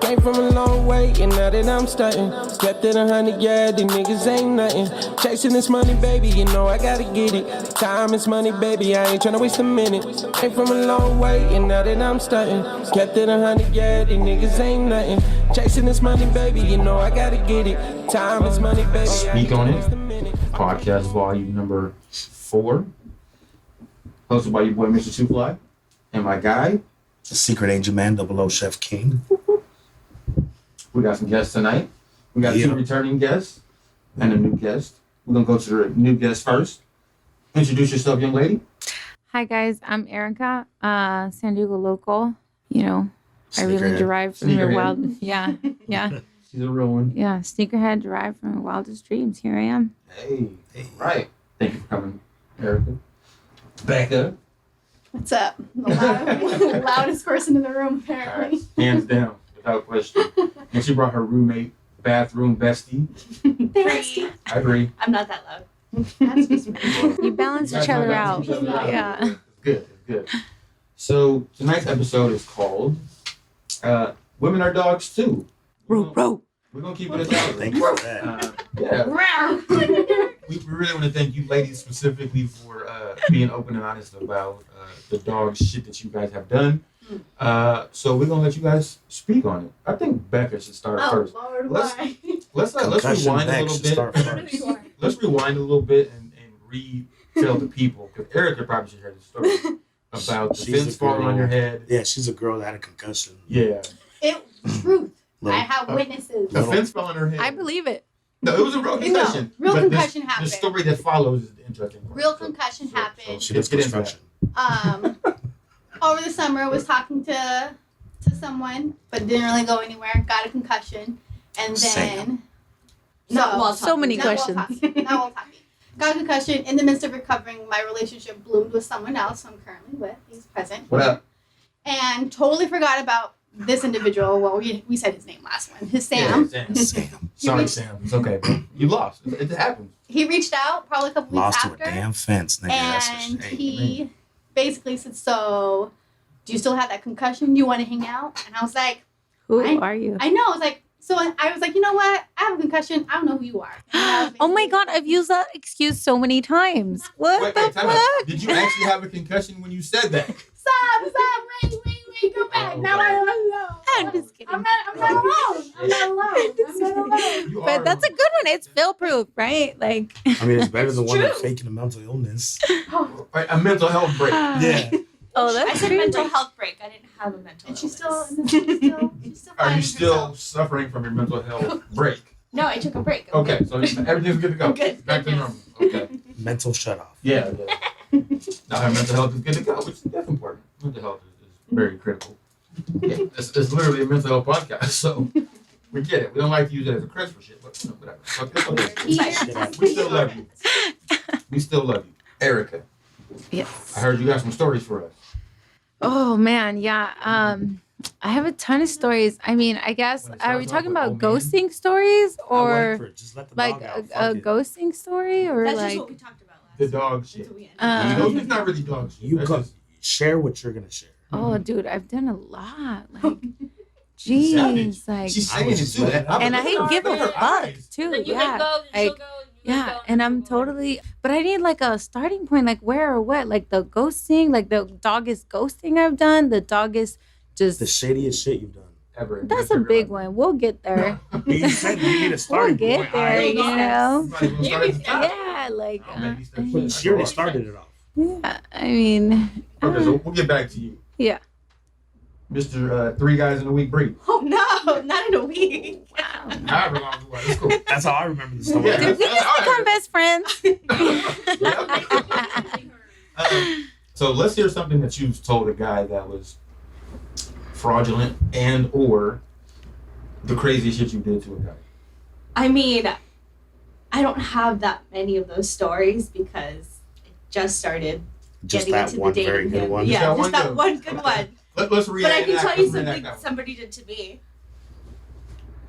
Came from a long way, and now that I'm starting, slept in 100, yeah, these niggas ain't nothing. Chasing this money, baby, you know I gotta get it. Time is money, baby, I ain't tryna waste a minute. Came from a long way, and now that I'm starting, slept in 100, yeah, these niggas ain't nothing. Chasing this money, baby, you know I gotta get it. Time is money, baby, I ain't Speak on tryna It, waste a minute. podcast volume number 4. Hosted by your boy, Mr. Two Fly, and my guy. The Secret Angel Man, 00 Chef King. We got some guests tonight. We got 2 returning guests and a new guest. We're going to go to the new guest first. Introduce yourself, young lady. Hi guys, I'm Erica, San Diego local. You know, I really derived from your wild. Yeah. She's a real one. Yeah, sneakerhead derived from your wildest dreams. Here I am. Hey. Right. Thank you for coming, Erica. Becca. What's up? The loudest person in the room, apparently. Hands down, without question. And she brought her roommate, bathroom bestie. Bestie. I agree. I'm not that loud. That's just me. You balance each other out. Yeah. It's good. So tonight's episode is called Women Are Dogs Too. Row. We're going to keep it a dog. Thank you for that. We really want to thank you ladies specifically for being open and honest about the dog shit that you guys have done. So we're going to let you guys speak on it. I think Becca should start first. Lord, Let's- why? Let's Concussion rewind a Beck little should bit. start first. Let's rewind a little bit and retell the people, because Erica probably should hear the story about the She's fence a falling on girl. your head. Yeah, she's a girl that had a concussion. Yeah. Truth. I Little- have witnesses. The fence fell on her head. I believe it. No, it was a real concussion. real But concussion The happened. story that follows is the interesting part. Real So- concussion so happened. She does Let's get into construction. Over the summer, I was talking to someone, but didn't really go anywhere. Got a concussion, and then Sam. So many questions. Not while talking. Got a concussion. In the midst of recovering, my relationship bloomed with someone else who I'm currently with. He's present. What up? And totally forgot about this individual. Well, we said his name last one. His Sam. Yeah, Sam. Sam. Sorry, Sam. It's okay, bro. You lost. It happens. He reached out probably a couple weeks Lost to a after. damn fence, nigga. That's a And shame. he basically said, "So, do you still have that concussion? Do you want to hang out?" And I was like, Who I- are you? "I know." I was like, you know what? I have a concussion. I don't know who you are. And that was Oh my basically- God, I've used that excuse so many times. What Wait, the time out. fuck? Did you actually have a concussion when you said that? Stop! Wait, go back. Oh, Now God. I don't know. I'm just kidding. I'm not alone. I'm not alone. You But are- that's a good one. It's fail proof, right? Like, I mean, it's better than It's one that's true. faking a mental illness. Right, a mental health break. Yeah. oh, that's I said true. mental health break. I didn't have a mental And she's illness. she's still Are you finding still herself. suffering from your mental health break? No, I took a break. I'm Okay, so everything's good to go. I'm good. Back to normal. Okay. Mental shut off. Yeah. Now her mental health is good to go, which that's important. Mental health is very critical. Yeah, it's literally a mental health podcast, so we get it. We don't like to use it as a crutch for shit, but whatever. Fuck it, okay. We still love you. We still love you. Erica, Yes. I heard you got some stories for us. Oh man, yeah. I have a ton of stories. I mean, I guess Wanna are start we off talking with about old man? ghosting stories I wait or for it. Just let the like dog out. a Fuck it. ghosting story or That's like just what we talked about last. The dog shit. Until we ended. Uh, It's not really dog shit. You That's go, just- share what you're gonna share. oh dude, I've done a lot. Like She's savage. jeez, like She's I saying was it just too. letting- and I Look at give her- a look at her fuck eyes. too. Then you Yeah. let go, then she'll Like go, and you yeah, let go, and I'm she'll go. totally but I need like a starting point, like where or what? Like the ghosting, like the doggest ghosting I've done, the doggest just The shadiest shit you've done. Ever. that's a big one. We'll get there. You said you need a We'll starting get point. there, you know. Somebody gonna start at the top. Yeah, like Maybe steps I- But she already started it off. yeah, I mean Okay, so we'll get back to you. yeah. Mr. 3 Guys in a Week Breed. Oh no, not in a week. However long it was. It's cool. That's how I remember the story. Yeah. Did we just become best friends? So let's hear something that you've told a guy that was fraudulent and or the crazy shit you did to a guy. I mean, I don't have that many of those stories because it just started Just getting that into one the dating very good game. one. Just Yeah, that just one that good one good Okay. one. Let's But reenact I can that. tell you Let's reenact something that somebody did to me.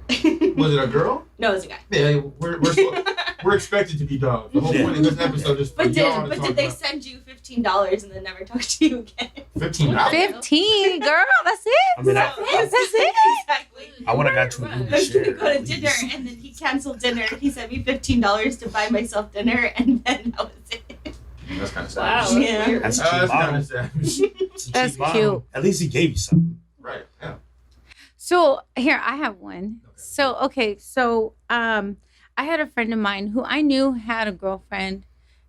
one. Was it a girl? No, it was a guy. Yeah, we're supposed, We're expected to be dogs. The whole point of this episode is for But y'all to did talk they about send you $15 and then never talk to you again? $15. 15, girl. That's it. I mean, That's it. Exactly. I would have got you a I movie was share. gonna go to at dinner least. and then he canceled dinner. He sent me $15 to buy myself dinner and then that was it. That's kind of Wow. sad. Yeah. That's a That's cheap kind bottle. of sad. It's a That's cheap bottle. cute. At least he gave you something. Right. Yeah. So here I have one. Okay. So I had a friend of mine who I knew had a girlfriend,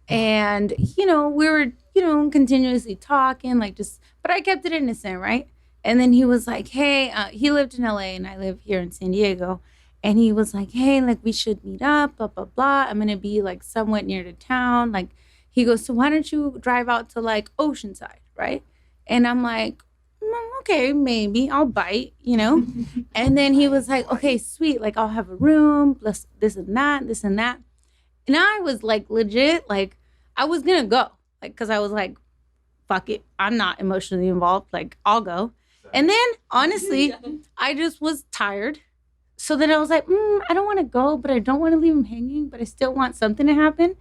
and we were continuously talking, like, just, but I kept it innocent, right? And then he was like, hey, he lived in LA and I live here in San Diego, and he was like, hey, like, we should meet up, blah blah blah. I'm gonna be like somewhat near to town. Like, he goes, so why don't you drive out to like Oceanside, right? And I'm like, okay, maybe I'll bite, And then he was like, okay, sweet. Like, I'll have a room, plus this and that, this and that. And I was like, legit, like, I was going to go. Like, because I was like, fuck it. I'm not emotionally involved. Like, I'll go. And then, honestly, I just was tired. So then I was like, I don't want to go, but I don't want to leave him hanging, but I still want something to happen.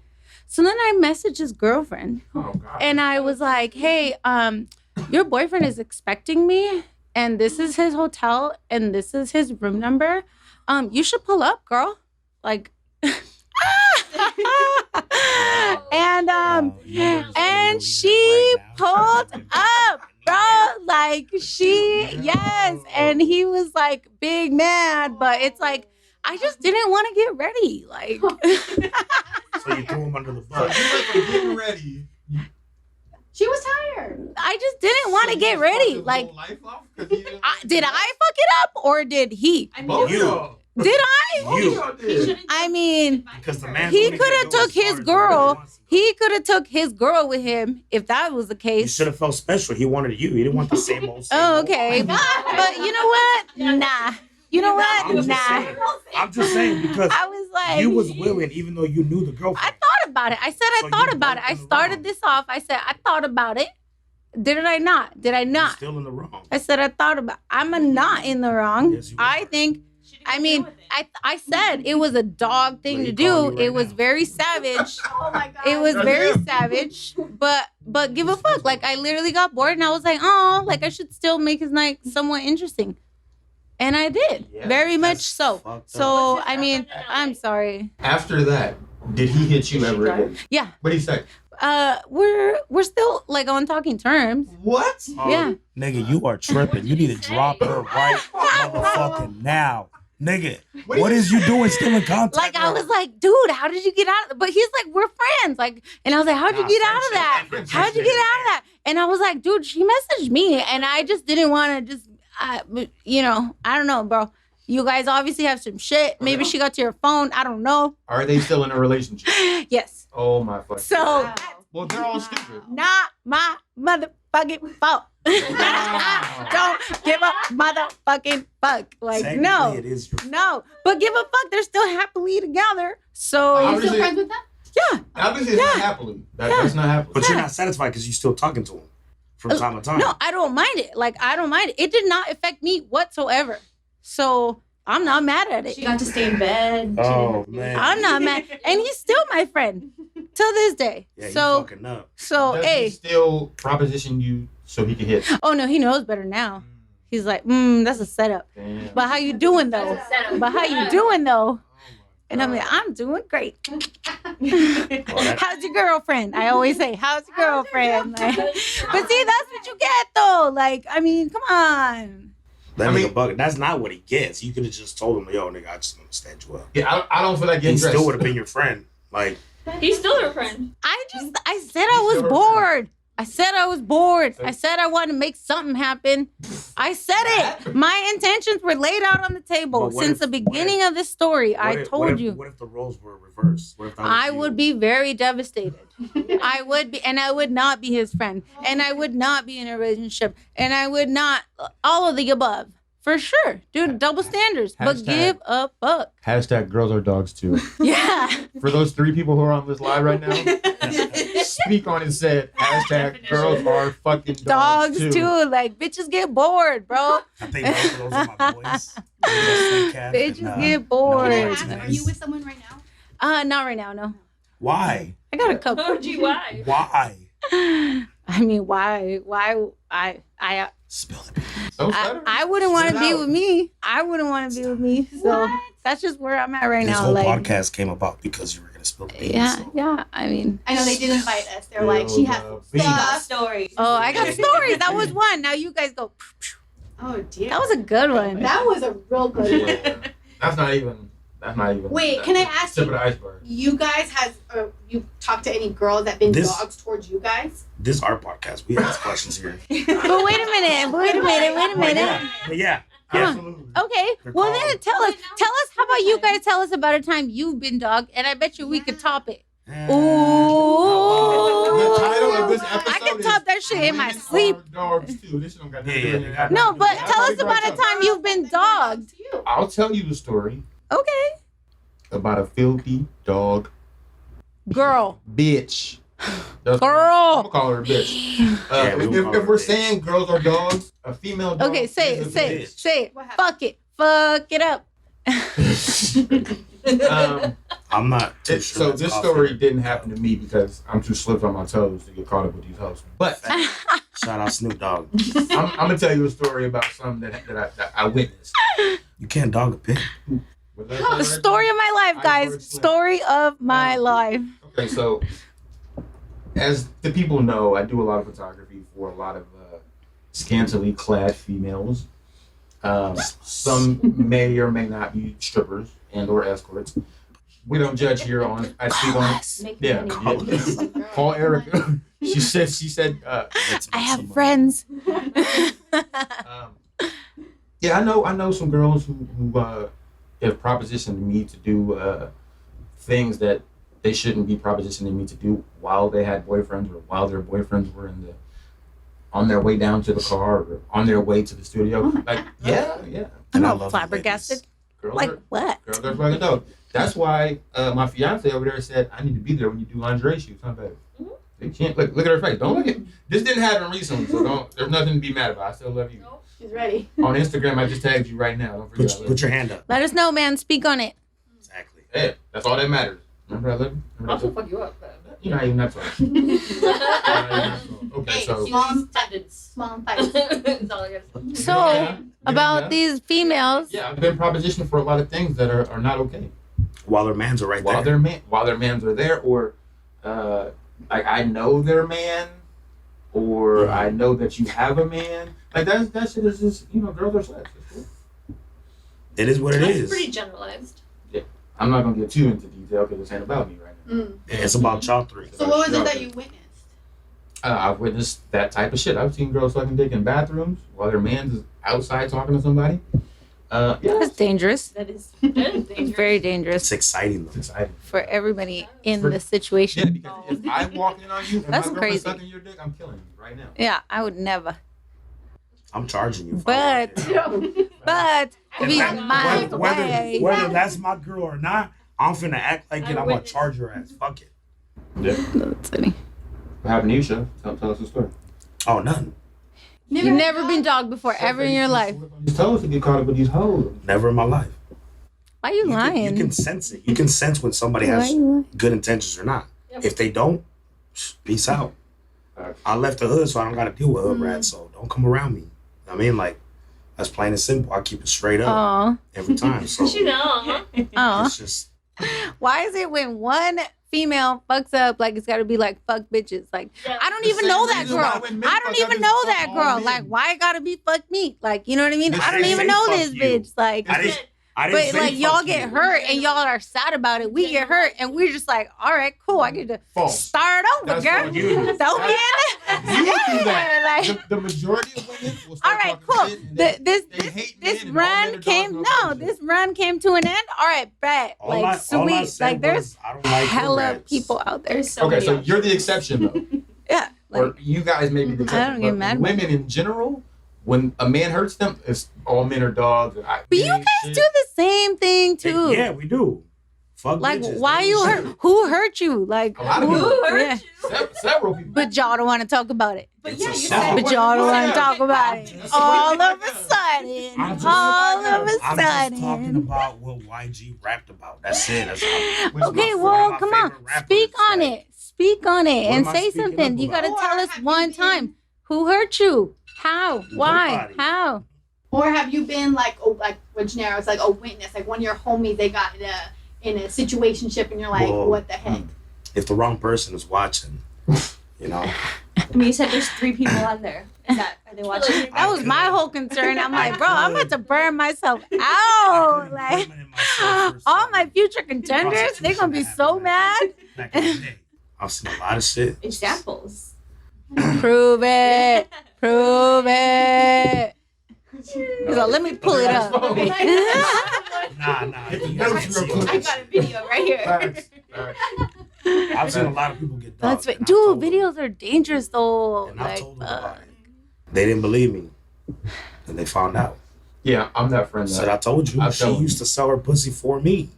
So then I messaged his girlfriend. Oh, God. And I was like, hey, your boyfriend is expecting me, and this is his hotel, and this is his room number. You should pull up, girl. Like, and and she pulled up, bro. Like, yes. And he was like big mad, but it's like, I just didn't want to get ready. Like, So you threw him under the So bus. you went from getting ready. She was tired. I just didn't want to so get you fucked ready. his Like, whole life off 'cause he didn't- did I fuck it up or did he? I mean, Both of You. y'all. Did I? Both of You. y'all he did. shouldn't I just mean, invite Because the her. man He only coulda can go took as his far as the girl. man wants to go. He could have took his girl with him if that was the He case. should have felt special. He wanted you. He didn't want the same old. Oh, okay. But you know what? Nah. You know I'm what? just Nah. saying. I'm just saying because I was like, you was willing, even though you knew the I girlfriend. thought about it. I said I So thought you about it. both I in the started wrong. this off. I said I thought about it. Did I not? Did I You're not? still in the wrong. I said I thought about. I'm a not in the wrong. Yes, you I are. think. She didn't I deal mean, with it. I said it was a dog thing But to he calling do. you It right was now. very savage. Oh my god. It was That's very him. savage, but give a fuck. Like, I literally got bored and I was like, oh, like, I should still make his night somewhat interesting. And I did. Yeah, Very much that's so. fucked So, up. I mean, I'm sorry. After that, did he hit you ever again? Yeah. What did he say? We're still like on talking terms. What? Oh, Yeah. Nigga, you are tripping. You need to drop her right motherfucking now. Nigga, what is you doing still in contact? Like, I with was like, dude, how did you get out of But he's like, we're friends. Like, and I was like, how'd you Nah, get out of that? friendship- How'd you get out of that? And I was like, dude, she messaged me, and I just didn't want to just, I don't know, bro. You guys obviously have some shit. Maybe she got to your phone. I don't know. Are they still in a relationship? Yes. Oh my fucking. So, Wow. Well, they're all stupid. not my motherfucking fault. Don't give a motherfucking fuck. Like, Technically, no. it is your No. But give a fuck. They're still happily together. So, Are you Obviously- still friends with them? yeah. Obviously, it's not happily. That's not happily. But you're not satisfied because you're still talking to him from time to time. No, I don't mind it. Like, I don't mind it. It did not affect me whatsoever. So, I'm not mad at it. She got to stay in bed. She Oh, didn't have to do man. I'm not mad. And he's still my friend till this day. Yeah, you So, fucking up. Does he hey. still proposition you so he can hit? Oh, no, he knows better now. He's like, that's a setup. Damn. But how you doing, though? But how you doing, though? And I'm like, God. I'm doing great. Well, that- How's your girlfriend? I always say, how's your girlfriend? Like, but see, that's what you get, though. Like, I mean, come on. That I nigga mean- bucket. That's not what he gets. You could have just told him, yo, nigga, I just don't understand you well. Yeah, I don't feel like He getting dressed. still would have been your friend. Like, He's still her friend. I said I was bored. I said I was bored. I said I wanted to make something happen. I said it. My intentions were laid out on the table But what since if- the beginning of this story. I told you. What if the roles were reversed? What if that was I you? would be very devastated. I would be, and I would not be his friend, and I would not be in a relationship, and I would not all of the above for sure, dude. Double standards, but Hashtag- give a fuck. Hashtag girls are dogs too. Yeah, For those 3 people who are on this live right now, speak on it said hashtag girls are fucking dogs too. Like, bitches get bored, bro. I think both of those are my boys. Bitches Bitches get bored. Are you with someone right now? Not right now, no. Why? I got a couple. Oh, gee, why? Why? I mean, why? I Spill it. So stutter. I wouldn't want to Spit it be out. with me. I wouldn't want to be with me. So What? that's just where I'm at right This now. whole Like, podcast came about because you were gonna spill the beans. yeah, so. yeah. I mean, I know they did invite us. They're like, she has some Beans. stuff. Stories. oh, I got stories. That was one. Now you guys go. Oh dear. That was a good one. That was a real good one. Yeah. That's not even. Wait, can I ask tip you? of the iceberg. You guys you talked to any girls that been This- dogs towards you guys? This is our podcast. We ask questions here. But wait a minute. Wait a minute. But yeah. Huh. Absolutely. Okay. They're Well, called- then tell us. How about you guys tell us about a time you've been dogged, and I bet you we could top it. Eh, Ooh. The title of this episode I can is top that shit in my Women sleep. Are Dogs too. This shit don't got nothing Yeah, to do with yeah, it. No, but That's tell how us we about brought a it up. time you've been dogged. To you. I'll tell you the story Okay. about a filthy dog Girl. bitch. That's Girl. I'm gonna call her a bitch. Yeah, we will call her if a we're bitch. saying girls are dogs, a female dog. Okay, say is it. a Say it. bitch. Say it. What happened? Fuck it. Fuck it up. I'm not too sure. So that's this coffee. story didn't happen to me because I'm too slipped on my toes to get caught up with these hoes. But Shout out Snoop Dogg. I'm gonna tell you a story about something that I witnessed. You can't dog a pig. Was that right? The story of my life, guys. Story of my life. Okay, so as the people know, I do a lot of photography for a lot of scantily clad females. Some may or may not be strippers and or escorts. We don't judge here on. I speak on. Make Yeah. money. Call Erica. She said. I have friends. Yeah, I know some girls who have propositioned me to do things that they shouldn't be propositioning me to do while they had boyfriends or while their boyfriends were on their way down to the car or on their way to the studio. Like, yeah. And I'm I all love flabbergasted. Girls Like are, what? girls are fucking dope. That's why my fiance over there said, I need to be there when you do lingerie shoots, huh, baby? They can't look at her face. Don't look at. This didn't happen recently, so don't. There's nothing to be mad about. I still love you. She's ready. On Instagram, I just tagged you right now. Don't forget. I love Put you. your hand up. Let us know, man. Speak on it. Exactly. Hey, that's all that matters. Remember I love you. Remember I'll that? fuck you up. You're not even that tall. Okay, Hey, so small Tendons. small fights. That's all I gotta say. So about these females. Yeah, I've been propositioned for a lot of things that are not okay. While their mans are right While there. their mans are there, or like I know their man, or I know that you have a man. Like that shit is just girls are sluts. It's cool. It is what it That's is. pretty generalized. I'm not gonna get too into detail because this ain't about me right now. It's about y'all three. So what was it that you witnessed? I've witnessed that type of shit. I've seen girls sucking dick in bathrooms while their man's is outside talking to somebody. Yeah, That's dangerous. That is dangerous. It's very dangerous It's exciting it's though. exciting. for everybody in For- the Yeah, situation. because if I walk in on you and That's my girlfriend's crazy. sucking your dick, I'm killing you right now. Yeah, I would never. I'm charging you. But but we And my whether, way. whether that's my girl or not, I'm finna act like it. I'm gonna charge her ass. Fuck it. That's funny. What happened to you, Chef? Tell us the story. Oh, nothing. You've never been dogged before ever in your life. These toes to get caught up with these hoes. Never in my life. Why are you lying? You can sense it. You can sense when somebody Why are has you lying? good intentions or not. Yep. If they don't, peace out. I left the hood, so I don't got to deal with hood rats. So don't come around me. I mean, like, that's plain and simple. I keep it straight up Aw. every time. So You know, huh? Aw. it's just Why is it when one female fucks up, like it's gotta be like fuck bitches? Like Yeah. I don't The even same know that reason why girl. when men I fuck don't up even is know fuck that all girl. men. Like why it gotta be fuck me? Like you know what I mean? The I don't same even say know fuck this you. bitch. Like I didn't but say like y'all fuck get you. hurt and y'all are sad about it. We get hurt and we're just like, all right, cool. I get to False. start over, That's girl. what you do. Don't be in You do that. Like, The majority of women will all start right, talking cool. shit and they hate This men and all men run are came dogs, no this run came to an end. All right, bet. All Like I sweet. said Like there's was, I don't like hella rats. people out there. There's so Okay, many so options. you're the exception though. Yeah. Like Or you guys may be the exception. don't get but mad. Women in general, when a man hurts them, it's all men are dogs. but you guys do the same thing too. Yeah, we do. Fuck Like, bitches. why They you ain't hurt? shit. Who hurt you? Like, A lot of who people. hurt yeah. you? Several people. But y'all don't want to talk about it. But It's yeah, a you song. said. But y'all don't want to talk about it. just- All of a sudden. I'm just- All of a I'm just talking sudden. about what YG rapped about. That's it. That's all. Which Okay, one well, of my come on. favorite rappers, Speak on like- it. Speak on it What and am I say speaking something. up You got to about? tell Or us have you one been- time. Who hurt you? How? Why? Nobody. How? Or have you been like what Gennaro was like a witness, like one of your homies they got in a situationship and you're like, Whoa. what the heck? If the wrong person is watching, you know, I mean, you said there's 3 people on there. Are they watching? That was my whole concern. I'm like, bro, I'm about to burn myself out. Like, all my future contenders, they're going to be so mad. Back in the day, I've seen a lot of shit. Examples. Prove it. Prove it. He's like, let me pull it up. Nah. It's you never guys true. can't see I it. got a video right here. Facts. Facts. I've seen a lot of people get That's dumped. it. Dude, videos are dangerous though. And I Like, told them about it. They didn't believe me. And they found out. Yeah, I'm that friend. Said, I told you, I've she told you. used to sell her pussy for me.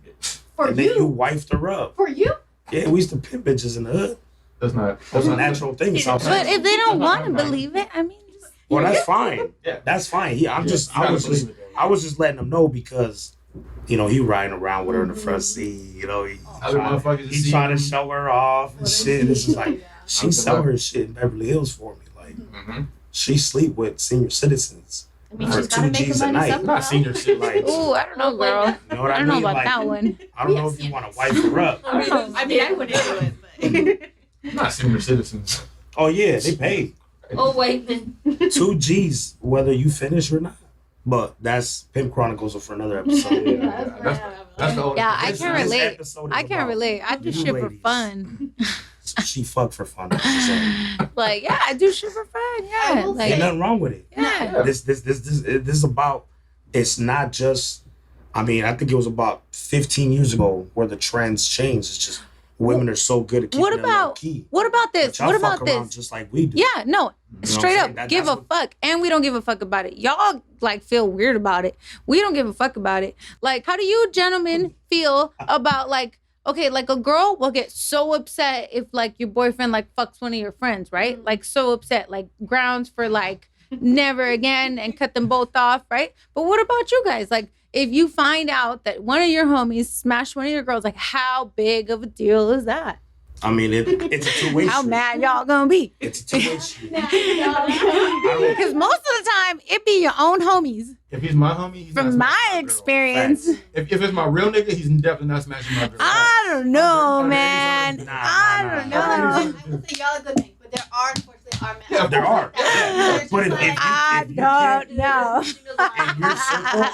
For And then you you? wifed her up. For you? Yeah, we used to pimp bitches in the hood. That's not. That's That's a not natural thing. South but Texas. if they don't want to believe it, I mean, just, Well, that's fine. Yeah. That's fine. I was just letting him know because, you know, he riding around with her in the front seat. You know, he Other motherfuckers he trying to see show her off and shit. This is like she sell her shit in Beverly Hills for me. Like Mm-hmm. she sleep with senior citizens. I mean, For she's got to 2 make Gs her a money night. somehow. Not senior shit. Like, ooh, I don't know, girl. you know what I I don't know mean? about Like, that one. I don't know if you want to wife her up. I mean, I wouldn't do it, but. Not senior citizens. Oh yeah, they pay Oh, wait, man. 2 G's whether you finish or not. But that's Pimp Chronicles for another episode. That's the only. Yeah, I this can't is- This relate. episode is I can't about relate. I do you shit for ladies. fun. She fuck for fun. That's what's up. Like, yeah, I do shit for fun. I Yeah. will Like, Ain't nothing wrong with it. yeah. This is about. It's not just. I mean, I think it was about 15 years ago where the trends changed. It's just women are so good at keeping What it low about key. what about But this? y'all What fuck about around this? just like we do. Yeah, no, what straight I'm up, saying? give That's a what- fuck, and we don't give a fuck about it. Y'all like feel weird about it. We don't give a fuck about it. Like, how do you gentlemen feel about like, okay, like a girl will get so upset if like your boyfriend like fucks one of your friends, right? Like so upset, like grounds for like never again and cut them both off, right? But what about you guys? Like, if you find out that one of your homies smashed one of your girls, like how big of a deal is that? I mean, it's a two-way How street. mad y'all gonna be? It's a two-way street. Because most of the time, it be your own homies. If he's my homie, he's not From smashing my girl. experience, If it's my real nigga, he's definitely not smashing my girl. I don't know, Under- man. Nah, I nah, don't nah. I know. will say y'all are good men, but there are unfortunately are men. Yeah, There are. Yeah. But if I you don't know. in your circle,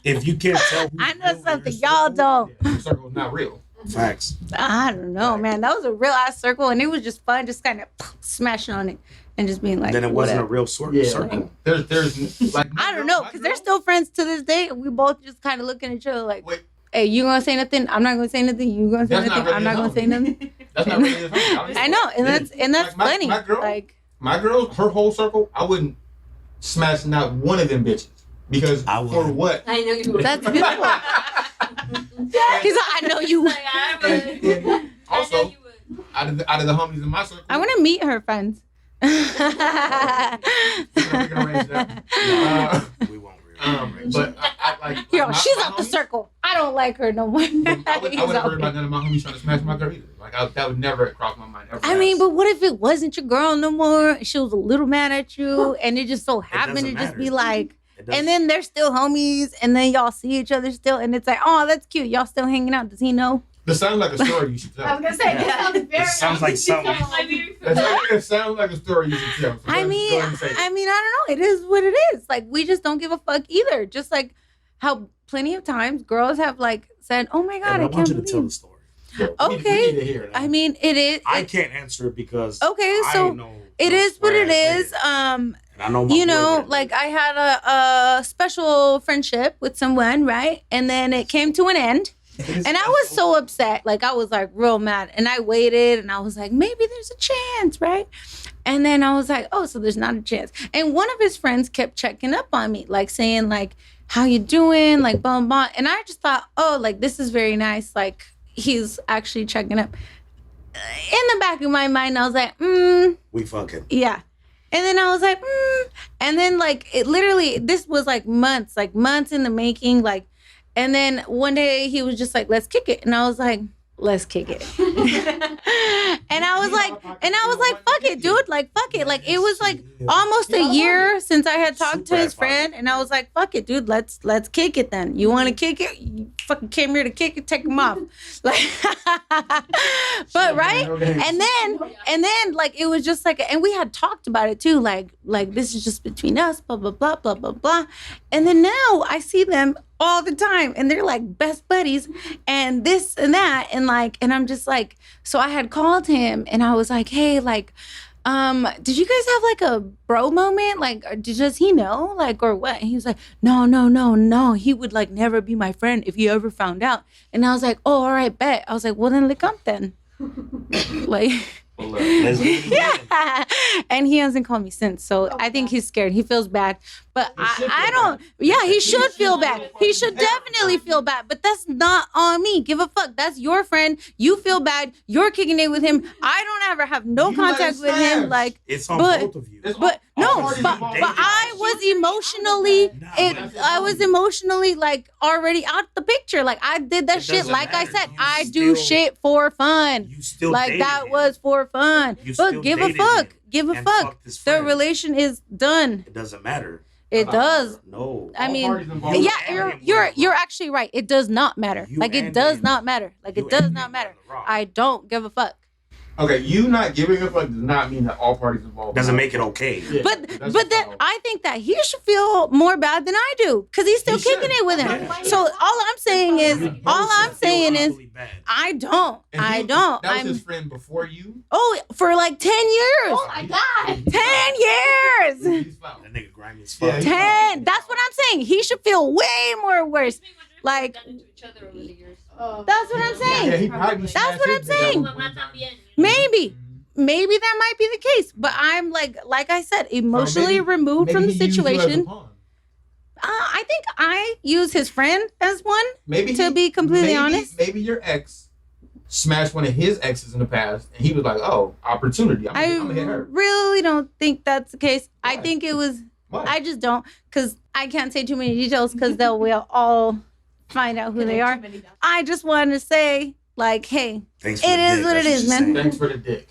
if you can't tell who's I know real in something your y'all circle, don't. Yeah, the circle's not real. Facts. I don't know, man. That was a real ass circle, and it was just fun, just kind of smashing on it and just being like, Then it wasn't a whatever. real circle. There's like I don't know, because they're still friends to this day. We both just kind of looking at each other like, Wait. hey, you gonna say nothing? I'm not gonna say nothing. You gonna say That's not nothing? really I'm not gonna his say nothing. That's not really his homie. I know, and that's Like, funny. my girl- Like, My girl, her whole circle, I wouldn't smash not one of them bitches because I would. for what? I know you would. that's beautiful. He's like, I know you. Like, I would. And I know also, you would. out of the homies in my circle, I want to meet her friends. we can arrange that. We won't really. But I like Yo, my- she's my out the homies, circle. I don't like her no more. I wouldn't He's worry out. about none of my homies trying to smash my girl either. Like that would never cross my mind ever. I mean, but what if it wasn't your girl no more? She was a little mad at you, and it just so happened to doesn't just be matter. like, It doesn't- and then they're still homies, and then y'all see each other still, and it's like, oh, that's cute. Y'all still hanging out. Does he know? this sounds like a story you should tell. I was gonna say that sounds very. This sounds like something. It sounds like a story you should tell. So I go mean, ahead and say it. I don't know. It is what it is. Like, we just don't give a fuck either. Just like how plenty of times girls have like said, "Oh my Yeah, god, but I I want can't you to tell the believe." story. We need to hear it. I mean, it is. I can't answer it because Okay, I so know it is what it where I is. live. And I know my you boy know, where he like live. I had a special friendship with someone, right? And then it came to an end. And I was so upset. Like, I was like real mad. And I waited and I was like, maybe there's a chance, right? And then I was like, oh, so there's not a chance. And one of his friends kept checking up on me, like saying, like, how you doing? Like, blah, blah, blah. And I just thought, oh, like, this is very nice. Like, he's actually checking up. In the back of my mind, I was like, We fucking. yeah. And then I was like, and then like it literally, this was like months in the making, like, and then one day he was just like, let's kick it. And I was like, let's kick it. and I was like, fuck it, dude. Like, fuck it. Like, it was like almost a year since I had talked to his friend. And I was like, fuck it, dude. Let's kick it then. You want to kick it? You fucking came here to kick it. Take him off. Like, but right. And then like, it was just like, and we had talked about it too. Like this is just between us, blah, blah, blah, blah, blah, blah. And then now I see them all the time and they're like best buddies and this and that and I'm just like, so I had called him and I was like, hey, like did you guys have like a bro moment, like, or does he know, like, or what? And he was like, no, he would like never be my friend if he ever found out. And I was like, oh, all right, bet. I was like, well then lick up then. Like Let's get it. yeah. And he hasn't called me since. So I think he's scared. He feels bad. But I don't. Yeah, he should feel bad. He should definitely feel bad. But that's not on me. Give a fuck. That's your friend. You feel bad. You're kicking it with him. I don't ever have no You contact let it with him. smash. Like, It's on but- both of you. but no, parties but involved. I was emotionally, I was emotionally like already out the picture. Like I did that It shit. doesn't Like I matter. said, You I do still- shit for fun. You still Like dated that him. was for fun. You But still give a dated fuck. him Give a and fuck. fucked his The friend. relation is done. It doesn't matter. It does. No. I All mean, parties involved. You yeah, and him you're were actually right. It does not matter. You Like it and does him. not matter. Like You it does and not him matter. were in the wrong. I don't give a fuck. Okay, you not giving a fuck does not mean that all parties involved. Doesn't make it okay. Yeah, But that's but then all. I think that he should feel more bad than I do because he's still He should. kicking it with him. Yeah. So all I'm saying is, You all both I'm feel saying is, equally bad. I don't. And I he- don't. That was I'm his friend before you. for like 10 years. Oh my god. 10 years. He's foul. That nigga grimy as Yeah, fuck. he- 10. That's what I'm saying. He should feel way more worse. Like Oh. that's what I'm saying. Yeah, he probably That's what I'm smashed his saying. dad one time. Maybe. Maybe that might be the case, but I'm like I said, emotionally maybe- removed from the Maybe he used you as a situation. pawn. I think I use his friend as one. Maybe To he- be completely maybe- honest. maybe your ex smashed one of his exes in the past, and he was like, "Oh, opportunity. I'm gonna hit I her." really don't think that's the case. I Why? think it was. Why? I just don't, because I can't say too many details because we'll all find out who they are. I just wanted to say, like, hey, Thanks for It the is dick, what it that's is, she's man. saying. Thanks for the dick.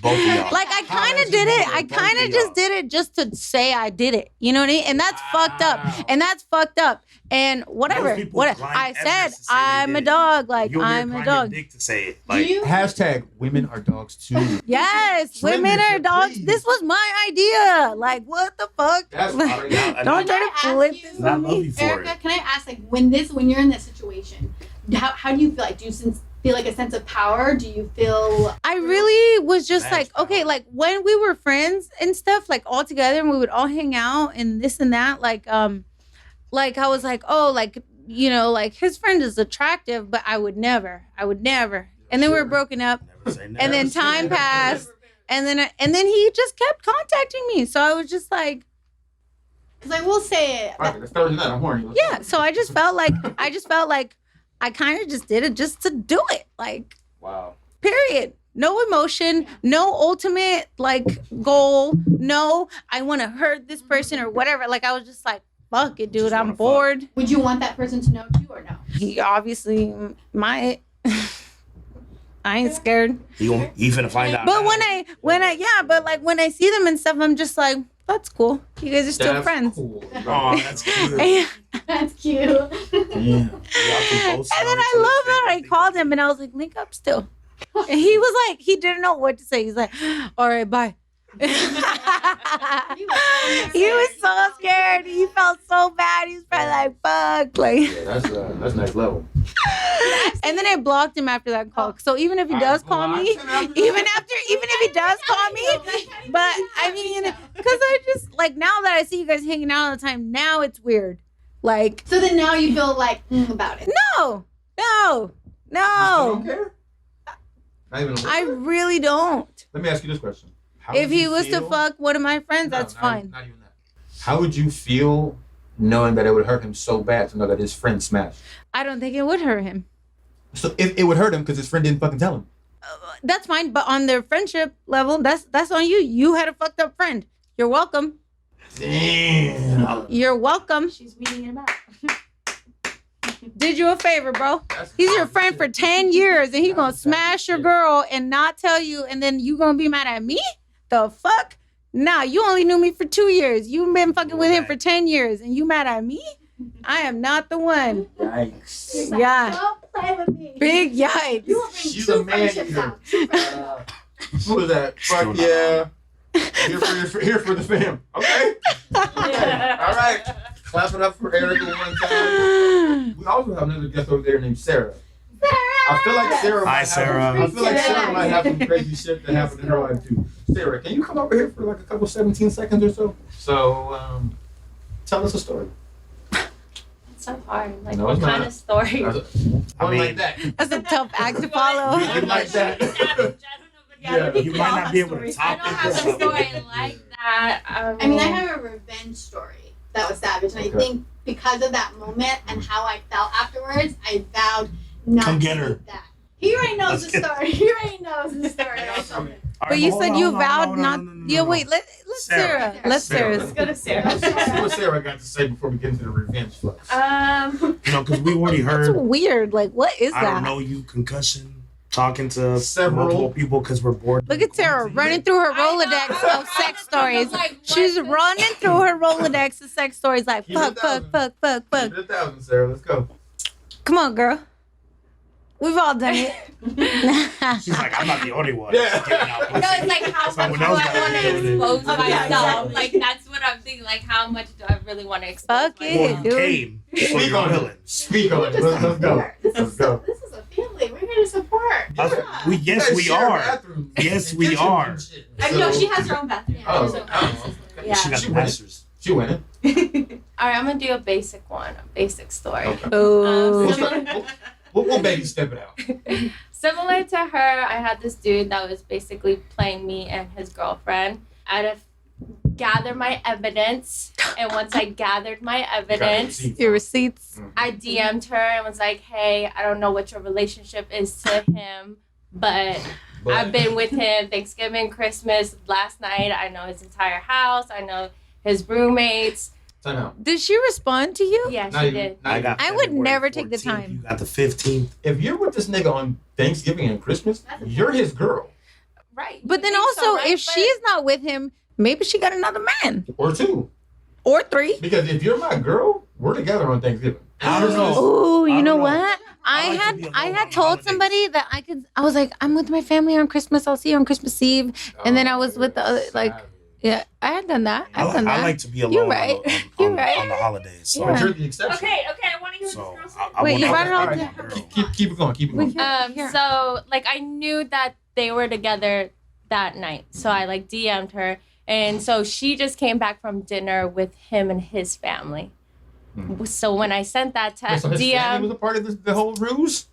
Both of y'all. like I How kind did of you did know it. that I both kind of of just y'all? did it just to say I did it. You know what I mean? And that's fucked Wow. up. And that's fucked up. And whatever. Most people What climb I said, Everest to say they I'm did a it. dog. Like You'll hear I'm a climb dog. your dick to say it. Do Like, you? Hashtag women are dogs too. Yes, Swim women this are shit, dogs. please. This was my idea. Like, what the fuck? That's Like, all right. don't try Can I to ask flip you- this I on love me. you for Erica, it. can I ask, like, when you're in this situation, how do you feel? Like, do you feel like a sense of power? Do you feel? I really was just That's like, okay, power. like when we were friends and stuff, like all together, and we would all hang out and this and that. Like I was like, oh, like you know, like his friend is attractive, but I would never. And then we were broken up, Never say never. and then time passed, and then he just kept contacting me. So I was just like, Because I will say it. Fuck it, it's Thursday night. I'm horny. Let's yeah. go. So I just felt like I kind of just did it just to do it, like. Wow. Period. No emotion, no ultimate like goal. No, I want to hurt this person or whatever. Like I was just like, fuck it, dude. Just I'm wanna fuck. bored. Would you want that person to know too, or no? He obviously might. I ain't scared. He finna find out. But now. when I see them and stuff, I'm just like, that's cool. You guys are still That's friends. Cool. Oh, that's cute. And That's cute. Yeah. Y'all can post it then on I each other's love that I favorite called him and I was like, link up still. And he was like, he didn't know what to say. He's like, all right, bye. He was so scared. He felt so bad. He was probably like, fuck. Like, Yeah, that's next level. and then I blocked him after that call. So even if he does call me, even if he does call me, but I mean, because I just like now that I see you guys hanging out all the time, now it's weird. Like, So then now you feel like about it. no, You don't care? Not even a little I bit? really don't. Let me ask you this question. How If would he you was to feel- fuck one of my friends, No, that's not fine. even- Not even that. How would you feel knowing that it would hurt him so bad to know that his friend smashed? I don't think it would hurt him. So if it would hurt him because his friend didn't fucking tell him. That's fine, but on their friendship level, that's on you. You had a fucked up friend. You're welcome. Damn. You're welcome. She's weeding him out. Did you a favor, bro. That's He's your hard friend shit. for 10 years and he gonna That's exactly smash your shit. girl and not tell you, and then you gonna be mad at me? The fuck? Nah, you only knew me for 2 years. You've been fucking with him for 10 years and you mad at me? I am not the one. Yikes. Yeah. Don't play with me. Big yikes. You will bring She's two a man friendships eater. out. Two friendships. What was that? Still Fuck not yeah. Here for the fam. Okay. All right. Clap it up for Erica one time. We also have another guest over there named Sarah. I feel like Sarah. Hi, might have- Sarah. I feel like Sarah might have some crazy shit that happened in her life too. Sarah, can you come over here for like a couple 17 seconds or so? So, tell us a story. It's so hard. Like, No, what it's kind not. of story? I mean- like that. That's a tough act to follow. You like that? Yeah. You might not be able to I top don't it. have a or story something. like that. I mean, I have a revenge story that was savage, and Okay. I think because of that moment and how I felt afterwards, I vowed not Come to get her. do that. He already knows Let's the get- story. He already knows the story. All All But right, you hold said on, you hold on, vowed hold on, not. no, no, Yeah, no. wait. Let Sarah. Sarah. Let Sarah. Let's go to Sarah. Let's see what Sarah got to say before we get into the revenge flex. You know, because we already That's heard, weird. Like, what is I don't that? know you, concussion, talking to Several. multiple people because we're bored. Look at Sarah running through her Rolodex of sex stories. She's running through her Rolodex of sex stories like Keep it fuck, fuck, 1,000. fuck, fuck, Keep fuck. it 1,000, Sarah. Let's go. Come on, girl. We've all done it. She's like, I'm not the only one. Yeah. Giving out No, pussy. it's like how much Someone do else I gotta want deal to with it. expose Yeah, myself? exactly. Like that's what I'm thinking. Like how much do I really want to expose Fuck myself? Well, it, you dude. came, so Speak you're on willing. it. Speak on We're it. just Let's go. support. This Let's is go. this is a family. We're here to support. Yeah. We You yes guys we share a are. bathroom. Yes, we Kitchen are. and shit. I know So- she has her own bathroom. Oh, So- okay. Yeah. She got She the went. masters. She winning. All right, I'm gonna do a basic one, a basic story. Okay. Oh. We'll baby step it out. Similar to her, I had this dude that was basically playing me and his girlfriend. I'd gather my evidence, and once I gathered my evidence, Your receipts. I DM'd her and was like, "Hey, I don't know what your relationship is to him, but I've been with him Thanksgiving, Christmas, last night. I know his entire house. I know his roommates." Time out. Did she respond to you? Yeah, Not she even- did. not I even- got. I would February never take the 14th, time. You got the 15th. If you're with this nigga on Thanksgiving and Christmas, That's a you're his girl. Right. But then You think also, so, right? if she's not with him, maybe she got another man Or two. or 3. Because if you're my girl, we're together on Thanksgiving. I don't know. Oh, I you don't know know. what? I like to be I alone had on told holidays. somebody that I was like, I'm with my family on Christmas. I'll see you on Christmas Eve. And then I was with the other, like, yeah, I had done that. I've done that. I like to be alone You're right. on, the, You're on, right. on the holidays. So, Yeah. You're the exception. Okay, I want to hear so what this girl I, said. I Wait, want you to brought it all be down. my girl. Keep it going. Keep it going. Yeah. So like I knew that they were together that night. So I like DM'd her. And so she just came back from dinner with him and his family. So when I sent that Wait, so his family DM, was a part of the whole ruse?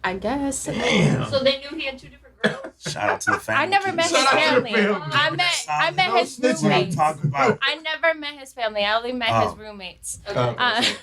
I guess. Damn. So they knew he had two different girls. Shout out to the family. I never met his Shout out to the family. family. I met No his snitching. That's what I'm roommates. talking about. I never met his family. I only met his roommates. So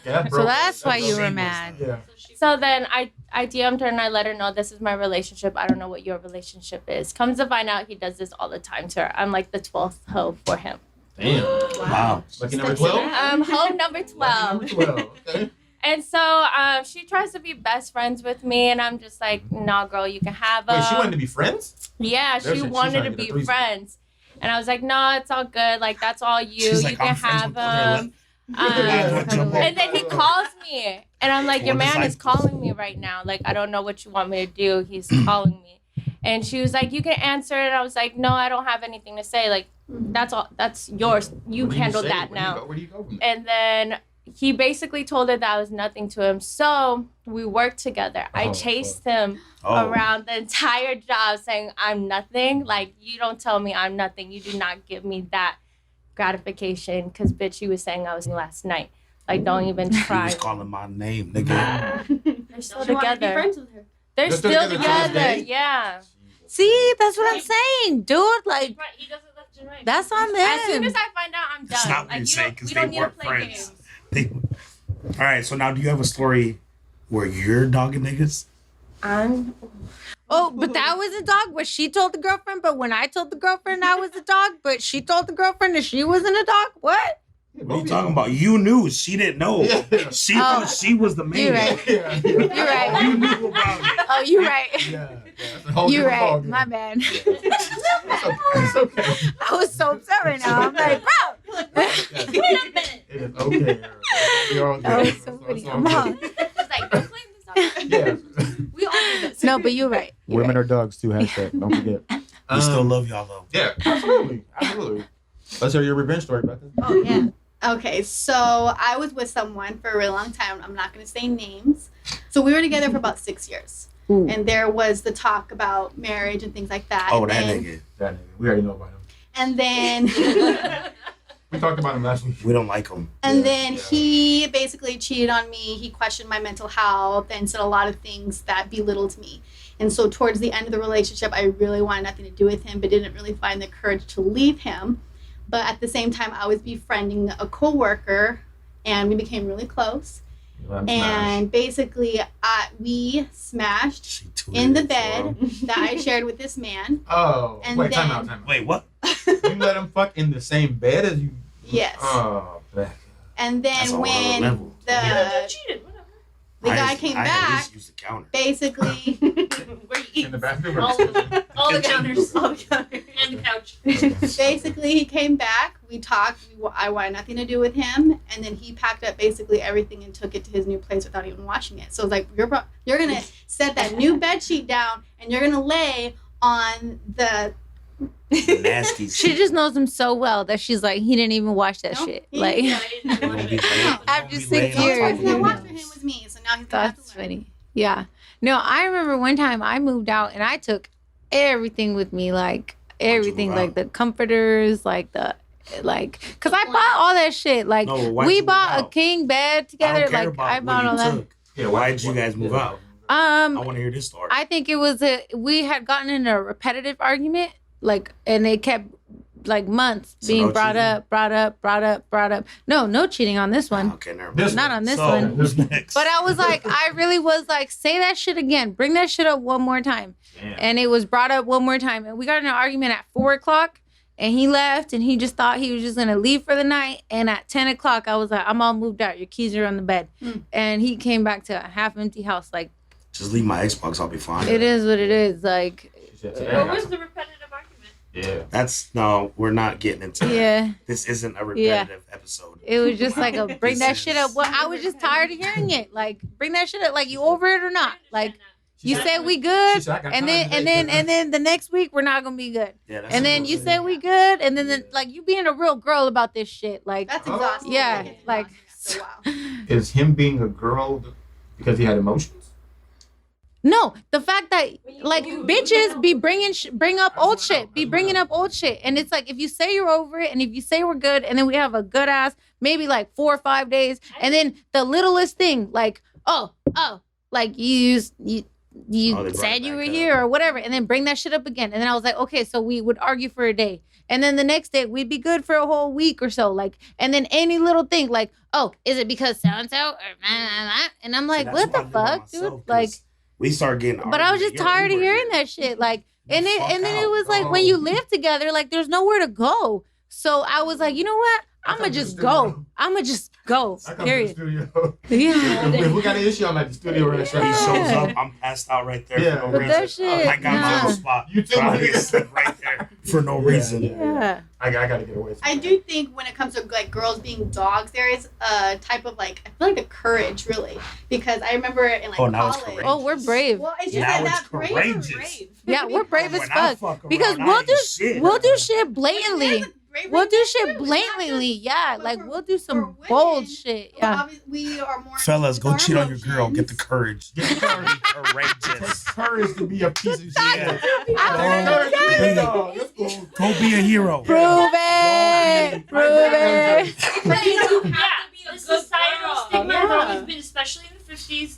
that's why you were Shameless. mad. Yeah. So then I DM'd her and I let her know this is my relationship. I don't know what your relationship is. Comes to find out he does this all the time to her. I'm like the 12th hoe for him. Damn. Wow. Lucky number 12? Hoe number 12. Lucky number 12. Okay. And so she tries to be best friends with me, and I'm just like, nah, girl, you can have them. Wait, she wanted to be friends? Yeah, There's she a- she's wanted trying to to get a be threesome. friends. And I was like, no, it's all good. Like, that's all you. She's You like, can I'm friends have with other them. Might as well jump on. And then he calls me, and I'm like, your Well, man is disciples. calling me right now. Like, I don't know what you want me to do. He's calling me. And she was like, you can answer it. And I was like, no, I don't have anything to say. Like, that's all. That's yours. You What do handle say? that Where do you now. go- Where do you go from there? And then he basically told her that I was nothing to him. So we worked together. I Oh, chased him Oh. around the entire job saying, I'm nothing. Like, you don't tell me I'm nothing. You do not give me that gratification. Because, bitch, you was saying I was last night. Like, don't even He try. was calling my name, nigga. They're still together. with her. They're They're still together to this together. day? Yeah. See, that's what I'm saying, dude. Like, Right, he does it left and right. that's on As soon them. as I find out, I'm done. That's not what like, you're you saying, don't- 'cause we they don't need to weren't play friends. games. All right, so now do you have a story where you're dogging niggas? Oh, but that was a dog. What she told the girlfriend, but when I told the girlfriend I was a dog, but she told the girlfriend that she wasn't a dog. What? What are you talking about? You knew. She didn't know. Yeah. She thought she was the man. You're right. Yeah. You're right. You knew about it. Oh, you're right. Yeah. That's a whole You're different right. ballgame. My bad. It's okay. I was so upset right now. I'm like, bro. Wait a minute. It is okay. You're all good. That was so funny. all I'm good. wrong. It's like, don't blame this on me. Yeah. We all do this. No, but you're right. You're Women right. are dogs too. Hashtag. Don't forget. We still love y'all though. Yeah, absolutely. Absolutely. Let's hear your revenge story about that. Oh yeah. Okay, so I was with someone for a really long time. I'm not going to say names. So we were together for about 6 years. Ooh. And there was the talk about marriage and things like that. Oh, that and, nigga. That nigga. We already know about him. And then We talked about him last week. We don't like him. and Yeah, then yeah. he basically cheated on me. He questioned my mental health and said a lot of things that belittled me. And so towards the end of the relationship, I really wanted nothing to do with him, but didn't really find the courage to leave him. But at the same time, I was befriending a coworker, and we became really close. And basically, we smashed She too in the good bed for him. that I shared with this man. Oh, And wait, time then- out, time out. Wait, what? You let him fuck in the same bed as you? Yes. Oh, back. And That's then a whole other when level. Yeah, the, cheated. Whatever. the I guy just- came I at back, least used the counter. basically, Where you eat. In the bathroom or All, the kitchen? all the counters. all the counters. And the couch. Basically, he came back. We talked. I wanted nothing to do with him, and then he packed up basically everything and took it to his new place without even washing it. So it's like you're gonna set that new bed sheet down, and you're gonna lay on the. The nasty She shit. just knows him so well that she's like, he didn't even wash that No, shit. he- Like, Yeah, You're gonna be laying- After you're gonna be 6 laying on years. top The of person that him. watched for him was me, so now he's gonna have that's to learn. funny. Yeah. No, I remember one time I moved out and I took everything with me, like everything, move like out? the comforters, like cause I bought all that shit. Like No, why'd we you move bought a out? king bed I together. don't care Like about I what bought you all that. took. Yeah, Why did you guys move out? I want to hear this story. I think it was we had gotten in a repetitive argument, like, and it kept like months So being no brought cheating? up. No cheating on this one. Okay, never This mind. Not on this So, one. who's next? But I was like, I really was like, say that shit again. Bring that shit up one more time. Damn. And it was brought up one more time. And we got in an argument at 4:00 and he left and he just thought he was just going to leave for the night. And at 10:00, I was like, I'm all moved out. Your keys are on the bed. And he came back to a half empty house. Like, Just leave my Xbox. I'll be fine. it is what it is. Like, She said, "Today I What got was some-" the repetitive argument? Yeah. That's no. We're not getting into that. yeah, This isn't a repetitive episode. it was just like a bring This that is- shit up. Well, I was just tired of hearing it. Like, bring that shit up. Like, you over it or not? Like, She you said- said we she good. said, "I got And time then today, the next week we're not gonna be good. Yeah, that's And a then good you thing. said we good, and then like you being a real girl about this shit. Like, That's Oh. exhausting. Yeah, It's like- exhausting after a while. Is him being a girl because he had emotions? no, the fact that like bitches be bring up old shit, be bringing up old shit, and it's like if you say you're over it, and if you say we're good, and then we have a good ass maybe like 4 or 5 days, and then the littlest thing like oh like you Oh, they brought said it you back were up. here or whatever, and then bring that shit up again, and then I was like okay, so we would argue for a day. And then the next day we'd be good for a whole week or so. Like, and then any little thing like, oh, is it because so and so or blah, blah, blah? And I'm like, See, what that's the why I live by fuck, dude? myself, Like, 'cause we started getting. but I was arguments. just tired of Uber hearing here. that shit. Like, and then Fuck it out, was like bro. when you live together, like there's nowhere to go. So I was like, you know what? I I'ma come to the just studio. go. I'ma just go. I come Period. to the studio. Yeah. If we got an issue, I'm at the studio right He now. shows up. I'm passed out right there Yeah. for no But reason. that shit, I got my nah. own spot. You too, but my I nigga. just sit right there for no Yeah, reason. yeah. Yeah. I gotta get away. I do think when it comes to like girls being dogs, there is a type of like I feel like a courage really because I remember in like Oh, now it's college. courageous. Oh, we're brave. Well, it's just Now that it's brave. courageous. Yeah, we're brave as When I fuck. fuck Because around, I we'll ain't do shit. we'll do shit blatantly. There's a bravery We'll do there, shit too. It's not blatantly. just- Yeah, but like for- we'll do for some women, bold shit. but Yeah. obviously we are more. Fellas, go our cheat on your girl. Get the emotions. courage. Get the courage. Be courageous. Courage to be a piece of shit. Yeah. Courage to be a dog. Let's go. Go be a hero. Prove it. Prove it. But you don't have Yeah, to be a the good societal girl. stigma Yeah. has always been, especially in the 50s,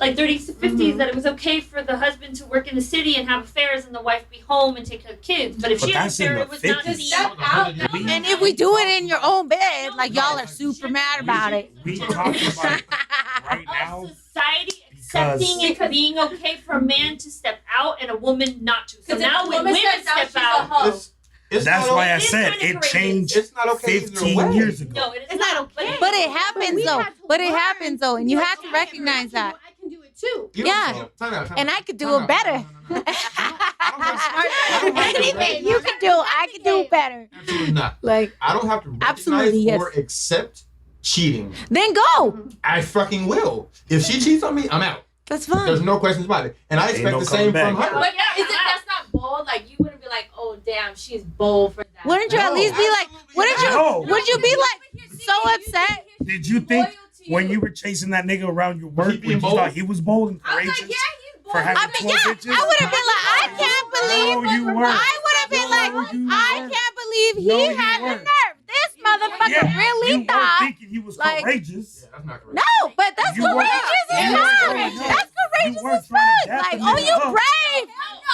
like 30s to 50s, that it was okay for the husband to work in the city and have affairs and the wife be home and take care of kids. But if But she had an that's in affair, the it was not 50s. seen. Step out. And if we do it in your own bed, like y'all are super mad about it. We talking about it right Our now society accepting it being okay for a man to step out and a woman not to. So Because now if a when woman women steps out, step she's a out, hoe. It's That's not why I It is said kinda it courageous. changed It's not okay either 15 way. years ago. no, it is It's not. not okay. But it But happens we though. had to But it learn happens though, and to you be have to like, recognize that. I can do it too. You Yeah. don't- time out, time And out. I could do Time it out. better. No, no, no, no. I don't have to Anything you can do, I can do better. Absolutely not. Like, I don't have to recognize Absolutely, yes. or accept cheating. then go. I fucking will. If she cheats on me, I'm out. That's There's fine. no questions about it. And I Ain't expect no the same coming from back. her. But that's not bold. Like you wouldn't be like, oh damn, she's bold for that. Wouldn't you at No, least be like? absolutely Wouldn't you? No. Would you be like so upset? Did you think when you were chasing that nigga around your work, he when being you bold? thought he was bold and I was courageous like, yeah, he's bold. for having I mean, 12 yeah, bitches? I would have been like, I can't believe. No, you weren't. I would have been No, like, you I weren't. can't believe he No, you had the weren't. nerve. This motherfucker Yeah, really you weren't thought. thinking he was like- courageous. Yeah, that's not correct. No, but that's You weren't- courageous as you fuck. weren't- That's courageous you weren't as trying fuck. to dap Like, the oh, nigga you up. brave.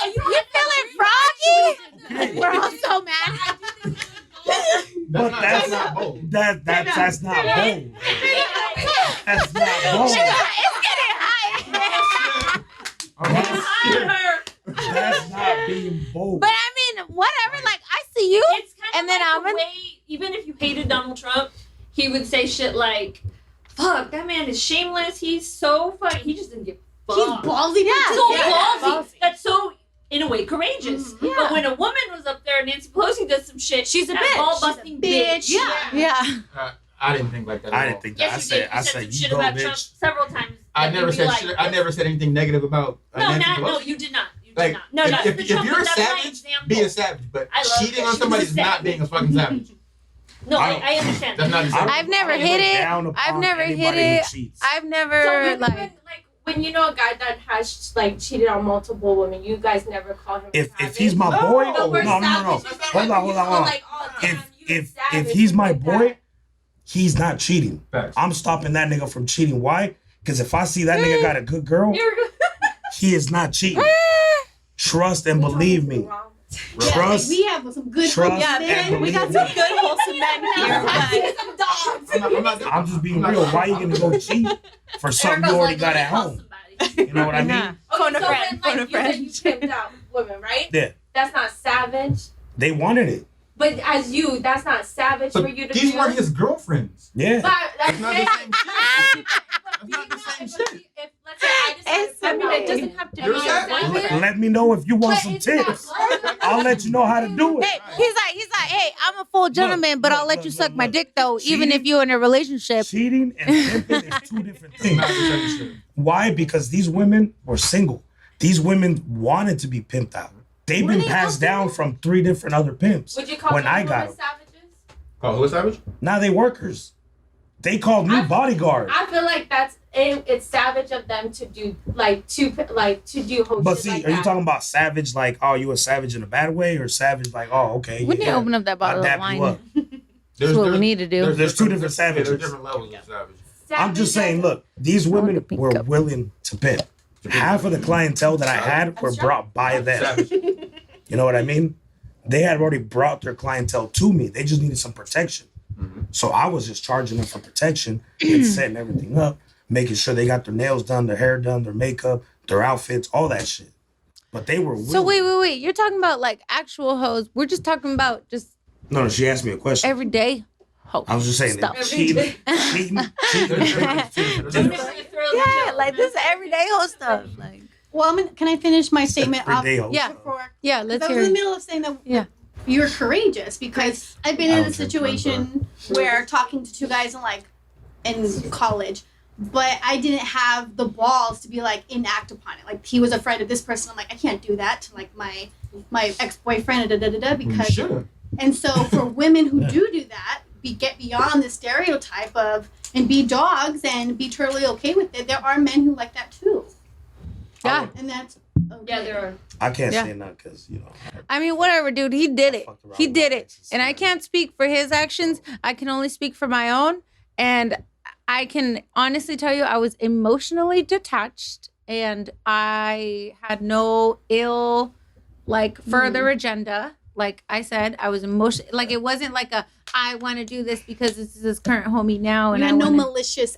You feeling froggy? We're all so mad. That's not bold. That's not bold. That's not bold. It's getting hot. That's not being bold. But I mean, whatever. Like, I see you. It's kind And of then like I'm the in- way, even if you hated Donald Trump, he would say shit like, "Fuck, that man is shameless. He's so fucking. He just didn't give a He's fuck. ballsy. Yeah. so Yeah. ballsy. That's so, in a way, courageous. Mhm. But when a woman was up there, Nancy Pelosi does some shit. She's a that bitch. ball busting Bitch. Yeah. Yeah. I didn't think like that. At I all. didn't think that. Yes, I you did. said, You said some you shit go, about Trump bitch. several times. I that never you'd be said like, shit. I never said anything negative about No, Nancy not, no, Pelosi. you did not. You did Like, not. No, no. if The you're Trump a was not my savage, example. be a savage. But I love cheating that on she somebody was is a not savage. being a fucking savage. No, I I don't- understand That's that. not exactly. I've never I don't hit look it. down upon I've never hit anybody who it. cheats. I've never So when, like. when you know a guy that has like cheated on multiple women, you guys never call him. If savage? he's my No. boy, But no, we're no, no, no. savage. Hold on, hold on, hold on. Like, oh, damn, you If savage, he's my like that. boy, he's not cheating. Facts. I'm stopping that nigga from cheating. Why? Because if I see that nigga got a good girl, You're good. he is not cheating. Trust and believe me. Yeah, Trust. we have some good Trust men. and We got believe some good wholesome men here, but Some dogs. I'm not I'm just being real. Why you gonna go cheat for something you already got at home? You know what I mean? nah. Okay, Phone a so friend, when, phone a like, you said friend. you pimped out women, right? Yeah. That's not savage. They wanted it. But as you, that's not savage But for you to these do. weren't his girlfriends. Yeah. But That's not the same shit. But not the being same if- shit. If let's say I decided It's to pimp out okay. it doesn't have to You're be savage. savage. Let me know if you want But some it's not tips. good. I'll let you know how to do Hey, it. he's like, hey, I'm a full gentleman, but I'll let you suck my dick though, even if you're in a relationship. Cheating and pimping is two different It's not the things. same shit. Why? Because these women were single. These women wanted to be pimped out. They've Were been they passed also- down from 3 different other pimps. Would you call When these I women got 'em. savages? Oh, who is savage? Now they workers. They called me bodyguard. I feel like it's savage of them to do to do whole But shit see, like are you that. talking about savage like, oh, you a savage in a bad way, or savage like, oh, okay, We need to yeah, open up that I'll bottle of dap you wine. up. That's what we need to do. There's two different savages. There's different levels of savage. I'm just Savage saying, as- look, these women a pink were cup. willing to pimp. Half of the clientele that I had were brought by them. Savage. You know what I mean? They had already brought their clientele to me. They just needed some protection. So I was just charging them for protection and setting everything up, making sure they got their nails done, their hair done, their makeup, their outfits, all that shit. But they were willing. So wait. You're talking about like actual hoes. We're just talking about just No, she asked me a question. everyday hoes. I was just saying Stuff. that cheating. There's different- there's different- Yeah, like this everyday hoe stuff. Like, Well, can I finish my statement off Everyday hoe Yeah. stuff. before? yeah, I let's was hear in the it. middle of saying that Yeah. you're courageous because I've been I in a don't drink situation where talking to two guys in college, but I didn't have the balls to be like enact upon it. Like he was a friend of this person. I'm like, I can't do that to like my ex-boyfriend You because should've. and so for women who do that, get beyond the stereotype of and be dogs and be totally okay with it. There are men who like that too, Yeah. and that's okay. Yeah, there are. I can't Yeah. say nothing because, you know. I mean, whatever, dude. He did it. fucked around He with did my it. exes, And I man. can't speak for his actions. I can only speak for my own. And I can honestly tell you, I was emotionally detached and I had no ill, like, further agenda. Like I said, I was emotional. Like, it wasn't like I want to do this because this is his current homie now. And You I had no wanna- malicious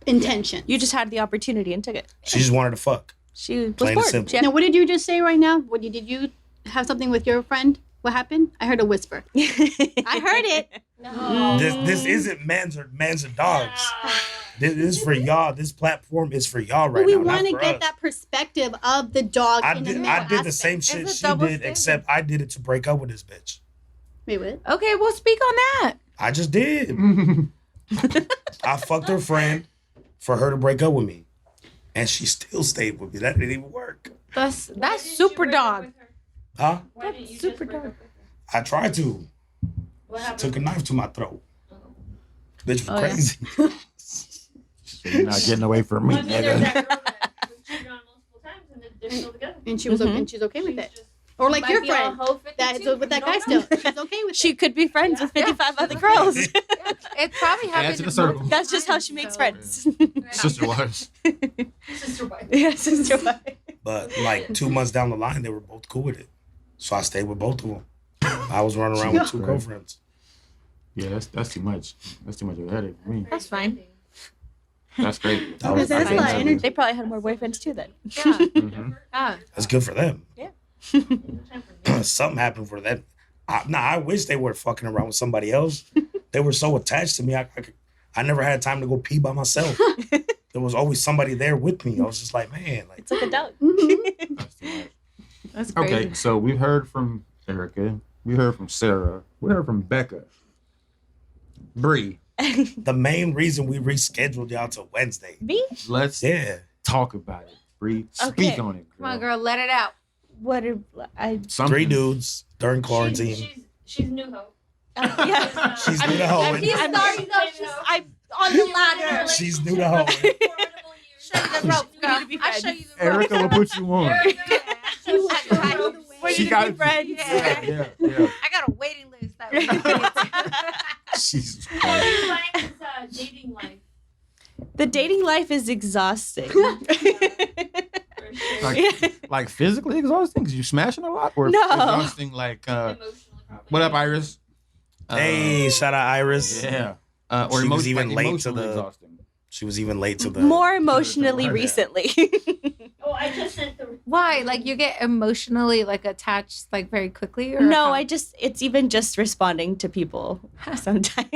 intention. You just had the opportunity and took it. She just wanted to fuck. She was Plain and bored. simple. She had- Now, what did you just say right now? Did you have something with your friend? What happened? I heard a whisper. I heard it. No. This isn't mans or dogs. This is for y'all. This platform is for y'all right But we now. want to not for get us. that perspective of the dog. I in the did. male I did the aspect. same shit It's a she double did, standard. except I did it to break up with this bitch. Wait, what? Okay, well, speak on that. I just did. I fucked her friend for her to break up with me, and she still stayed with me. That didn't even work. That's Why didn't you super break up dog. with her? Huh? Why didn't you super just break dog. up with her? I tried to. What She happened? took a knife to my throat. Bitch was Oh, yeah. crazy. You're not getting away from me, I mean, there's nigga. that girl that was cheated on multiple times and they're still together. And she was Mhm. okay, and she's okay with She's it. just- Or like Might your be on friend Hope 52. that's with that guy You still. don't know. She's okay with She it. could be friends with 55 other girls. It probably Add happened to the multiple circle. That's just how times, she makes so- friends. Sister wives. Sister wife. yeah, sister wife. But like 2 months down the line, they were both cool with it. So I stayed with both of them. I was running around with 2 Right. girlfriends. Yeah, that's too much. That's too much of a headache for me. That's fine. That's great. That was- That's a lot of energy. They probably had more boyfriends too then. Yeah. Mm-hmm. Yeah. That's good for them. Time for me. Something happened for them. I wish they were fucking around with somebody else. They were so attached to me. I never had time to go pee by myself. There was always somebody there with me. I was just like, man, like It's like a dog. Mhm. That's too much. That's crazy. Okay, so we've heard from Erica. We heard from Sarah. We heard from Becca. Bree, the main reason we rescheduled y'all to Wednesday. Me? let's Yeah. talk about it. Bree, speak Okay. on it. Come on, girl, let it out. What are I? Something. 3 dudes during quarantine. She's new hope. Yeah. She's I'm- new to I'm- hoeing. I'm- Sorry, though, she's- I'm on the ladder. She's new to hoeing. Show you the rope, girl. need to be I'll friends. show you the rope. Erica will put you on. We She need to got be friends. Yeah. I got a waiting list. That we Jesus How Christ. do you find this dating life? The dating life is exhausting. For sure. Like physically exhausting because you smashing a lot, or No. exhausting like Emotionally, probably. what up, Iris? Hey, shout out Iris. Yeah. Or She was emotion, even like late to emotionally the- exhausting. She was even late to the. More emotionally Yeah. recently. Oh, I just sent the. Why? Like you get emotionally like attached like very quickly? Or No, how? it's even just responding to people sometimes.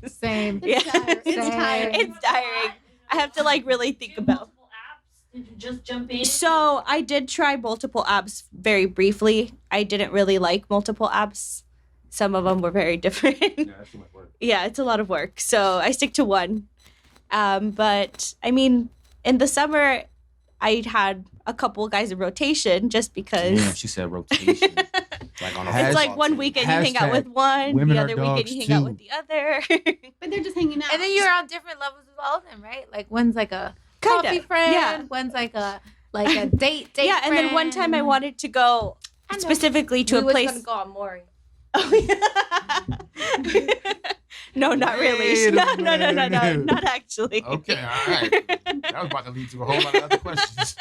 Same. Yeah. It's tiring. It's tiring. I have to like really think Do about. multiple apps? Did you just jump in? So I did try multiple apps very briefly. I didn't really like multiple apps. Some of them were very different. Yeah, that's too much work. Yeah, it's a lot of work. So I stick to one. But I mean, in the summer, I had a couple guys in rotation just because Damn, she said rotation. Like on a Has- it's like football one team. weekend you hang out Hashtag with one, women the are other weekend dogs you hang out too. with the other. But they're just hanging out. And then you're on different levels with all of them, right? Like one's like a Kinda, coffee friend. yeah. One's like a date. Yeah, and then one time I wanted to go I know. specifically to we a was place. gonna go on Maury. No, not really. Wait a No, minute. not actually. Okay, all right. That was about to lead to a whole lot of other questions.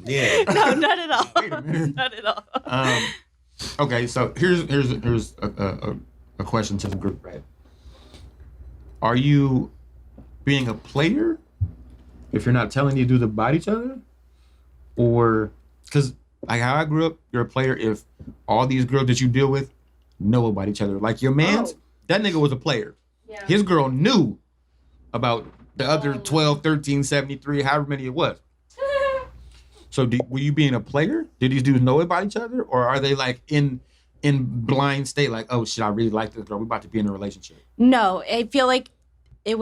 Yeah. No, not at all. Wait a minute. Not at all. Okay, so here's a question to the group, right? Are you being a player if you're not telling you to about each other, or because like how I grew up, you're a player if all these girls that you deal with know about each other. Like your man's, that nigga was a player. Yeah. His girl knew about the other 12, 13, 73, however many it was. So were you being a player? Did these dudes know about each other? Or are they like in blind state, like, oh shit, I really like this girl. We're about to be in a relationship. No, I feel like they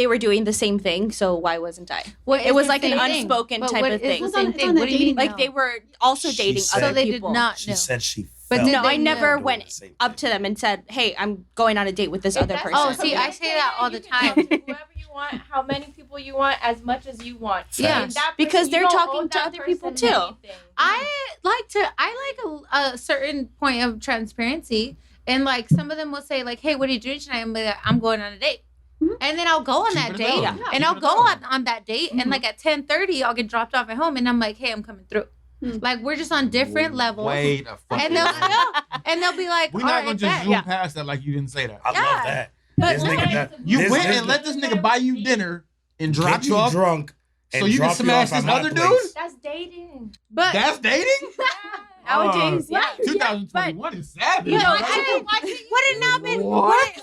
were doing the same thing, so why wasn't I? What It is was the like an same thing? unspoken But type what of is thing. the It's on- same it's thing? on a What do you dating- mean? Like no? they were also She dating said- other So they people. did not She know. said she But felt did No, they I never doing went the same up thing. to them and said, "Hey, I'm going on a date with this If other that's person." Oh, see, I say that all the You can time. talk to whoever you want, how many people you want, as much as you want. Yeah. And that Because person, they're you don't talking owe to that other people, person too. anything. I like a certain point of transparency, and like some of them will say like, "Hey, what are you doing tonight?" I'm like, "I'm going on a date," and then I'll go on Keep that it date, going. and Keep I'll it go going. on that date, and like at 10:30, I'll get dropped off at home, and I'm like, "Hey, I'm coming through." Like we're just on different levels, Wait a fucking and they'll minute. they'll be like, We're "All not right, gonna just bet." zoom Yeah. past that like you didn't say that. I Yeah. love that. But This Well, nigga, it's that, a- You this went nigga- and let this nigga buy you dinner and drop get you you off drunk, so and you can drop you smash off at this my other place. dude? That's dating. But That's dating? Nowadays, yeah. 2021 is savage. you know, bro. I mean, would it not been What?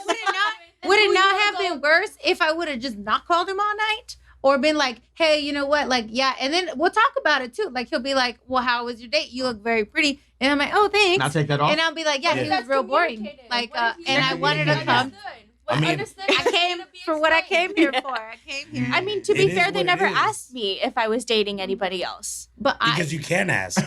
would it not have been worse if I would have just not called him all night? Or been like, hey, you know what? Like, yeah. And then we'll talk about it too. Like, he'll be like, well, how was your date? You look very pretty. And I'm like, oh, thanks. And I take that off. And I'll be like, yeah, he Yeah. was real boring. Like, and I wanted to come. I mean, I came for what I came here for. I came here. I mean, to It be is fair, what they it never is. asked me if I was dating anybody else. But Because you can ask.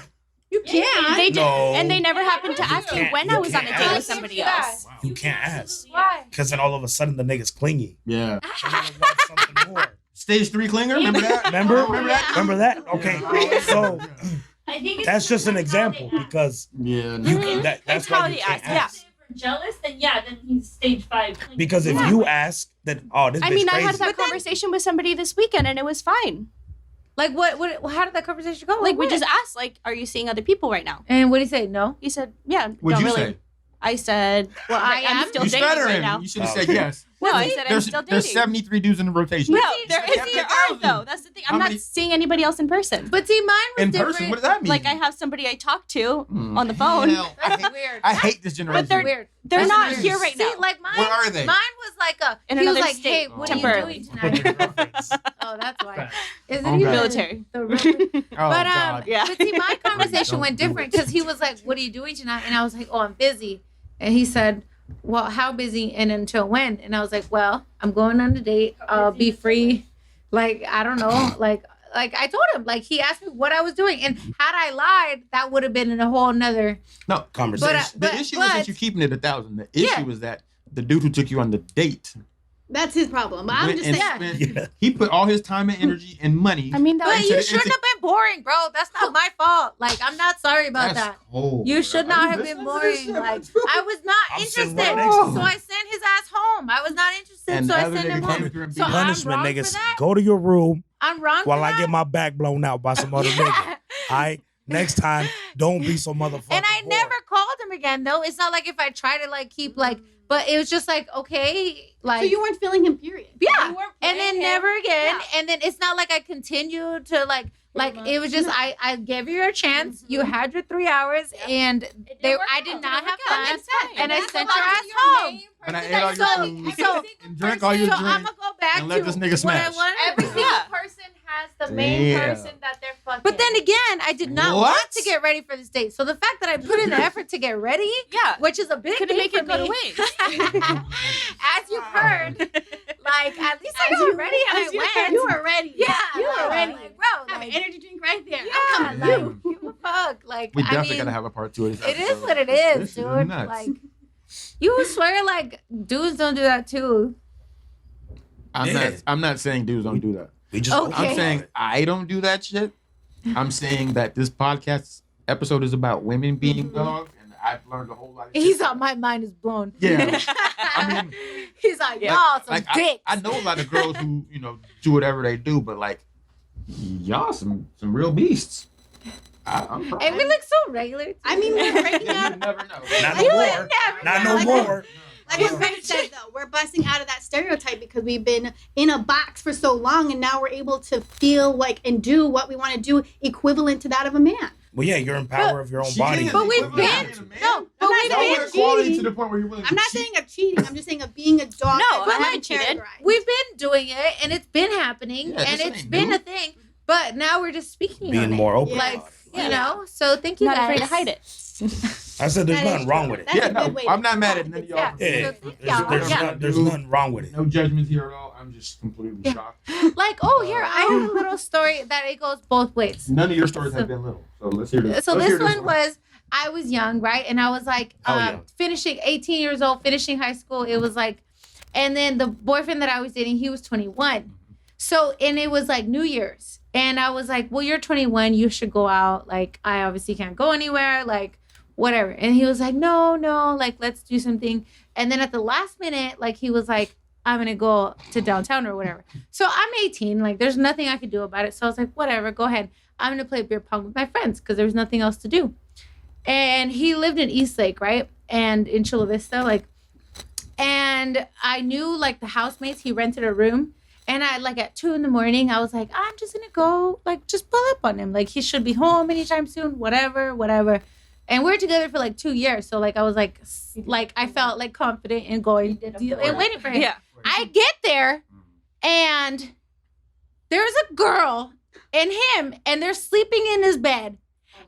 you can't. They did, No. and they never happened to ask me can't- when you I was on a can't date with ask. somebody else. You can't ask. Why? Because then all of a sudden the nigga's clingy. Yeah. They're gonna want something more. Stage 3 clinger, remember that? Remember? Remember that? Remember that? Okay. So I think it's that's just an how example they act. because Yeah. you no. that's It's why how you they can't ask, yeah. ask. If we're jealous, then then he's stage 5. Because if you ask, then this I bitch mean, I crazy. had that conversation with somebody this weekend, and it was fine. Like, what? How did that conversation go? Like, we what? just asked, like, are you seeing other people right now? And what did he say? No. He said, yeah. What'd don't you really. say? I said, Well, I I'm am. still You dating stutter right him. now. You should have Oh. said yes. No, I said I'm still dating. There's 73 dudes in the rotation. No, there Yeah, aren't though. That's the thing. I'm How not many- seeing anybody else in person. But see, mine was In different. person, what does that mean? Like I have somebody I talk to Mm, on the phone. hell, I That's hate, weird. I hate this generation. they're- weird. They're That's not weird. here right See, now. like mine. Where are they? Mine was like a. In he was another like, state, "Hey, what are you temporarily. doing tonight?" Oh, that's why. Is it Okay. even Military. the real- Oh, But God. Yeah. but see, my conversation Don't went do it. different because he was like, "What are you doing tonight?" And I was like, "Oh, I'm busy." And he said, "Well, how busy and until when?" And I was like, "Well, I'm going on a date. I'll be free." Like I don't know. Like I told him. Like he asked me what I was doing, and had I lied, that would have been in a whole nother. No, Conversation. the issue isn't you keeping it 1,000. The issue Yeah. is that the dude who took you on the date That's his problem. I'm went just and saying. spent- Yeah. he put all his time and energy and money. I mean, that But was into you the- shouldn't into- have been boring, bro. That's not my fault. Like I'm not sorry about That's that. cold, You bro. should Are not you have listening been to this boring. shit? Like Bro? I was not I'm interested, sitting right next to him. so I sent his ass home. I was not interested, And so the I other sent him nigga came home. through and So beat I'm Punishment, wrong niggas. for that. Go to your room I'm wrong while for I that. get my back blown out by some other nigga. Alright? Next time, don't be so motherfucking And I bored. never called him again, though. It's not like if I try to like keep like, but it was just like okay, like So you weren't feeling him, period. yeah, You weren't and then playing him. never again. Yeah. And then it's not like I continued to like it was just I gave you a chance. You had your 3 hours, and It they didn't work I out. did It not didn't have work out. fun, Makes sense. and I That's sent a your lot ass of your home. main And I person ate all that your you food. every So- single and drank person- all your So drink. I'm gonna go back and let to this nigga what I smash. wanted. Every single Yeah. person has the main Yeah. person that they're fucking. But then again, I did not What? want to get ready for this date. So the fact that I put in the effort to get ready, Yeah. which is a big Couldn't thing make for it go to me. waste. As you've heard, like at least I got ready and I went. You were ready. Yeah, You were like, ready. like, bro. Have Like, an energy drink right there. yeah, I'm coming. like, give a fuck. Like, We I definitely mean, gotta have a part 2 of this. it is episode. what it is, This dude. nuts. Like, you swear like dudes don't do that too. Yeah. I'm not saying dudes don't do that. We just Okay. I'm saying I don't do that shit. I'm saying that this podcast episode is about women being dogs, and I've learned a whole lot. Of shit. He's on my mind is blown. Yeah. I mean, he's like, Yeah. y'all some like dicks. I know a lot of girls who do whatever they do, but like y'all some real beasts. I'm proud. And we look so regular. Too. I mean, we're breaking You out. never know. Not no You more. would never Not know. no more. Like what Greg said, though, we're busting out of that stereotype because we've been in a box for so long, and now we're able to feel like and do what we want to do, equivalent to that of a man. Well, yeah, you're in power of your own She body. is But we've equivalent been to a man. no, but I'm we've not been saying equality cheating. to the point where you're willing I'm to not cheat. saying of cheating. I'm just saying of being a dog. No, that I haven't haven't cheated. categorized. we've been doing it and it's been happening Yeah, and this it's ain't been new. a thing. But now we're just speaking Being on more it. open. Yeah. Like, Yeah. you know. So thank you Not guys. afraid to hide it. I said there's That nothing is wrong true. with it. That's Yeah, a no, good way I'm to not mad at describe none of it. y'all. Yeah. Yeah, So thank y'all. there's, Yeah. there's nothing wrong with it. No judgments here at all. I'm just completely Yeah. shocked. Like, oh, here, I have a little story that it goes both ways. None of your stories have been little. So let's hear this. So Let's this hear one was, I was young, right? And I was like, How young? finishing 18 years old, finishing high school. It was like, and then the boyfriend that I was dating, he was 21. So, and it was like New Year's. And I was like, well, you're 21. You should go out. Like, I obviously can't go anywhere. Like, whatever. And he was like, no, like, let's do something. And then at the last minute, like, he was like, I'm going to go to downtown or whatever. So I'm 18. Like, there's nothing I could do about it. So I was like, whatever, go ahead. I'm going to play beer pong with my friends because there was nothing else to do. And he lived in Eastlake, right? And in Chula Vista, like, and I knew like the housemates, he rented a room. And I like at 2 a.m, I was like, I'm just gonna go like just pull up on him. Like he should be home anytime soon, whatever. And we're together for like 2 years. So like I was like I felt like confident in going and waiting for him. Yeah. I get there and there's a girl and him and they're sleeping in his bed.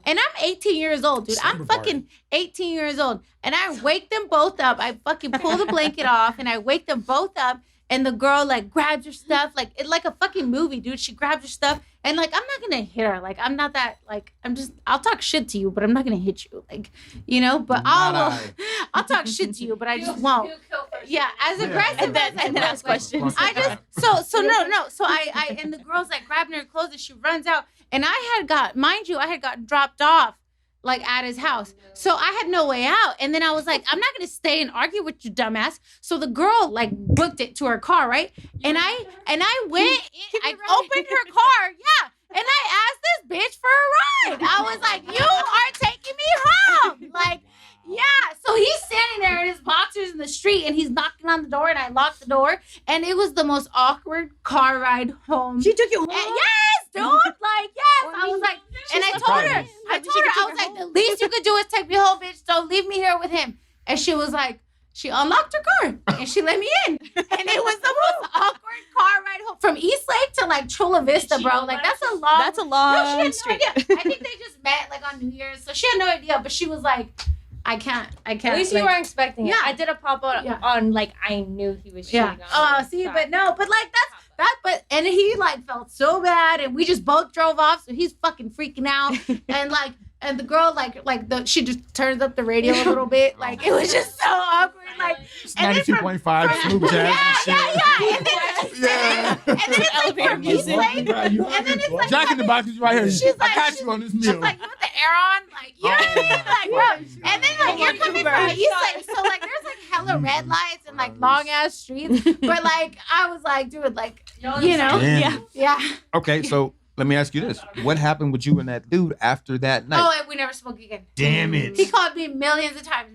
And I'm 18 years old, dude. I'm fucking 18 years old. And I wake them both up. I fucking pull the blanket off and I wake them both up. And the girl like grabs her stuff, like it's like a fucking movie, dude. She grabs her stuff, and like I'm not gonna hit her. Like I'm not that. Like I'll talk shit to you, but I'm not gonna hit you. Like, you know. But I'll talk shit to you, but I just won't. Yeah, as aggressive as and then ask questions. I just so no. So I and the girl's like grabbing her clothes and she runs out, and I had gotten dropped off like at his house. So I had no way out. And then I was like, I'm not gonna stay and argue with you, dumbass. So the girl like booked it to her car, right? And I went in, I opened her car, yeah. And I asked this bitch for a ride. I was like, you are taking me home. Like, yeah. So he's standing there in his boxers in the street and he's knocking on the door and I locked the door. And it was the most awkward car ride home. She took you home? Yes, dude. Like, yes. I was like, and I told her, I was like, the least you could do is take me home, bitch. Don't leave me here with him. And she was like, she unlocked her car and she let me in. And it was the most awkward car ride home from East Lake to like Chula Vista, bro. Like that's a long long no street. idea. I think they just met like on New Year's. So she had no idea, but she was like, I can't. At least like, you weren't expecting it. Yeah. I did a pop out Yeah. on like I knew he was cheating Yeah. on Oh, me. see, Sorry. but no, but like but and he like felt so bad, and we just both drove off, so he's fucking freaking out, and the girl she just turns up the radio a little bit, like it was just so awkward, like and then 92.5 smooth jazz and shit. yeah, and then it's like Elevator from East music. Lake, and then it's like Jack in the Box is right here. She's I like- got you on this she's meal. like, you want the air on? Like, you know what I mean? Like, bro. And then, like, you're coming from East Lake. So, like, there's, like, hella red lights and, like, long-ass streets. But, like, I was like, dude, like, you know? Damn. Yeah. Okay, so let me ask you this: what happened with you and that dude after that night? Oh, and we never spoke again. Damn it! He called me millions of times.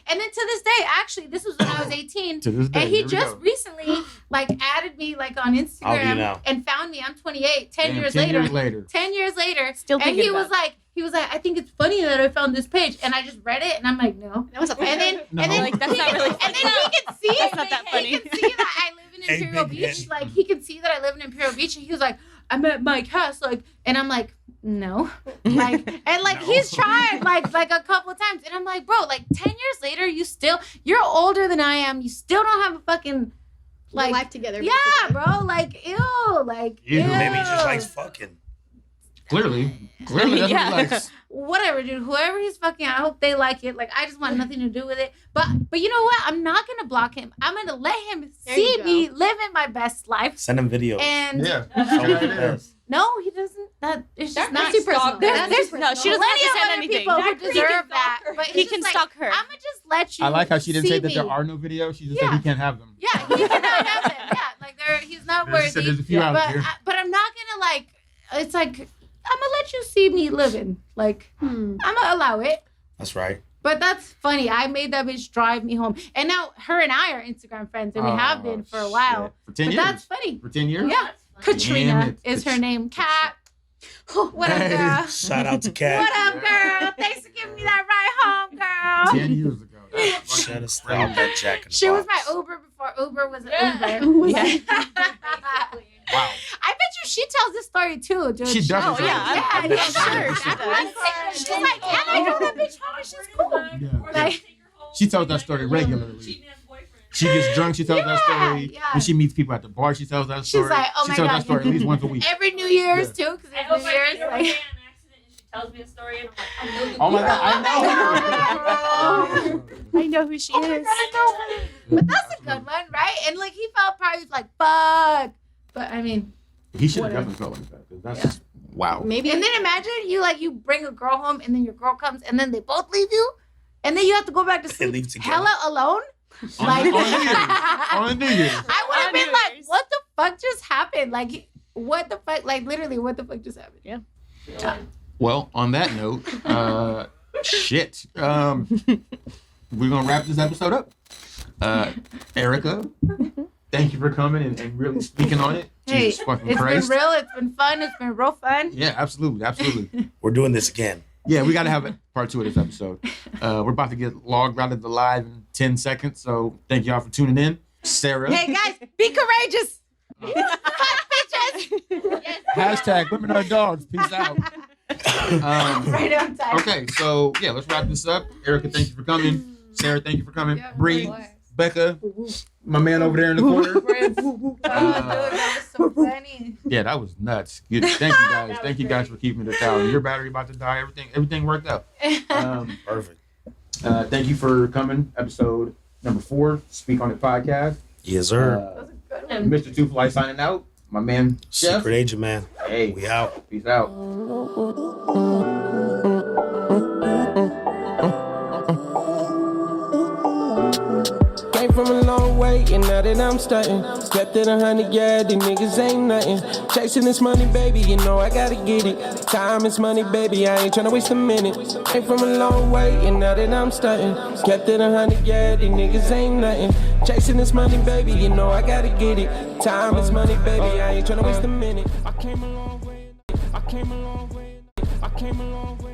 And then to this day, actually, this was when I was 18. To this day, And he here we just go. recently, like, added me, like, on Instagram now. and found me. I'm 28. 10 Damn, years 10 later. years later. 10 years later. Still And thinking he about was like, I think it's funny that I found this page. And I just read it and I'm like, no. That was a And then, No. and then, Like, that's not really and then he can see, That's not that funny. he can see that I live in Hey, Imperial big Beach. head. Like, he can see that I live in Imperial Beach. And he was like, I'm at Mike Hess. Like, and I'm like, no. Like, and like, he's tried like a couple of times. And I'm like, bro, like 10 years later, you're older than I am. You still don't have a fucking, like like, life together. yeah, bro. Like, ew. Like, Ew. ew. Maybe he just likes fucking. Clearly, that's what he Yeah. likes. Whatever, dude. Whoever he's fucking, I hope they like it. Like, I just want nothing to do with it. But you know what? I'm not gonna block him. I'm gonna let him There see you me living my best life. Send him videos. And Yeah. Show him the best. no, he doesn't. That it's just not too personal. There's No, she doesn't have plenty to of send other anything. people who That creepy deserve stalker. that. But He can stalk her. I'm gonna just let you. I like how she didn't see say that me. there are no videos. She just Yeah. said he can't have them. Yeah, he cannot have them. Yeah, like he's not She worthy. said there's a few out but here. but I'm not gonna like. It's like I'm gonna let you see me living. Like I'm gonna allow it. That's right. But that's funny. I made that bitch drive me home, and now her and I are Instagram friends, and we have been for a while. Shit. For 10 But years. that's funny. For 10 years. Yeah, Katrina it. is her name. Kat. What up, Hey. girl? Shout out to Kat. What up, girl? Thanks for giving me that ride home, girl. 10 years ago. Should have stopped that Jack in the She was Box. my Uber before Uber was an Yeah. Uber. Yeah. Wow. I bet you she tells this story too, dude. She does. Oh, it. yeah, Yeah, I'm sure she does. She's like, and I know that bitch home and she's cool. Yeah. Like, She tells that story regularly. She gets drunk. She tells that story. yeah. When she meets people at the bar, she tells that story. She's like, oh she my tells God. that story at least once a week. every New Year's too, because I it's hope New I Year's. get Like, an accident and she tells me a story and I'm like, I know you. Oh my God, I know. I know who she is. but that's a good one, right? And like he felt probably like, fuck. But I mean, He should have Whatever. definitely felt like that. 'Cause that's just, wow. Maybe. and then imagine you bring a girl home and then your girl comes and then they both leave you, and then you have to go back to They sleep leave together. hella alone. On New Year's. On New Year's. I would have On been New like, Year's. what the fuck just happened? Like, what the fuck? Like, literally, what the fuck just happened? Well, on that note, shit. We're gonna wrap this episode up. Erica, thank you for coming and really speaking on it. Hey, Jesus fucking it's Christ. been real. It's been fun. It's been real fun. Yeah, absolutely. We're doing this again. Yeah, we got to have a part 2 of this episode. We're about to get logged out of the live in 10 seconds, so thank y'all for tuning in. Sarah. Hey guys, be courageous. Hashtag women are dogs. Peace out. Right on time. Okay, so yeah, let's wrap this up. Erica, thank you for coming. Sarah, thank you for coming. Yeah, Bree, of course. Becca, my man over there in the corner. That was so funny. Yeah, that was nuts. Good. Thank you guys. Thank you guys for keeping the tower. Your battery about to die. Everything worked out. Perfect. Thank you for coming. Episode number 4, Speak on It podcast. Yes, sir. Mr. Two Fly signing out. My man, Chef. Secret agent, man. Hey, We out. peace out. Came from a long way, and now that I'm starting, stepped in 100 yards, these niggas ain't nothing. Chasing this money, baby, you know I gotta get it. Time is money, baby, I ain't tryna waste a minute. Came from a long way, and now that I'm starting, kept it 100 yards, these niggas ain't nothing. Chasing this money, baby, you know I gotta get it. Time is money, baby, I ain't tryna waste a minute. I came a long way, I came a long way, I came a long way.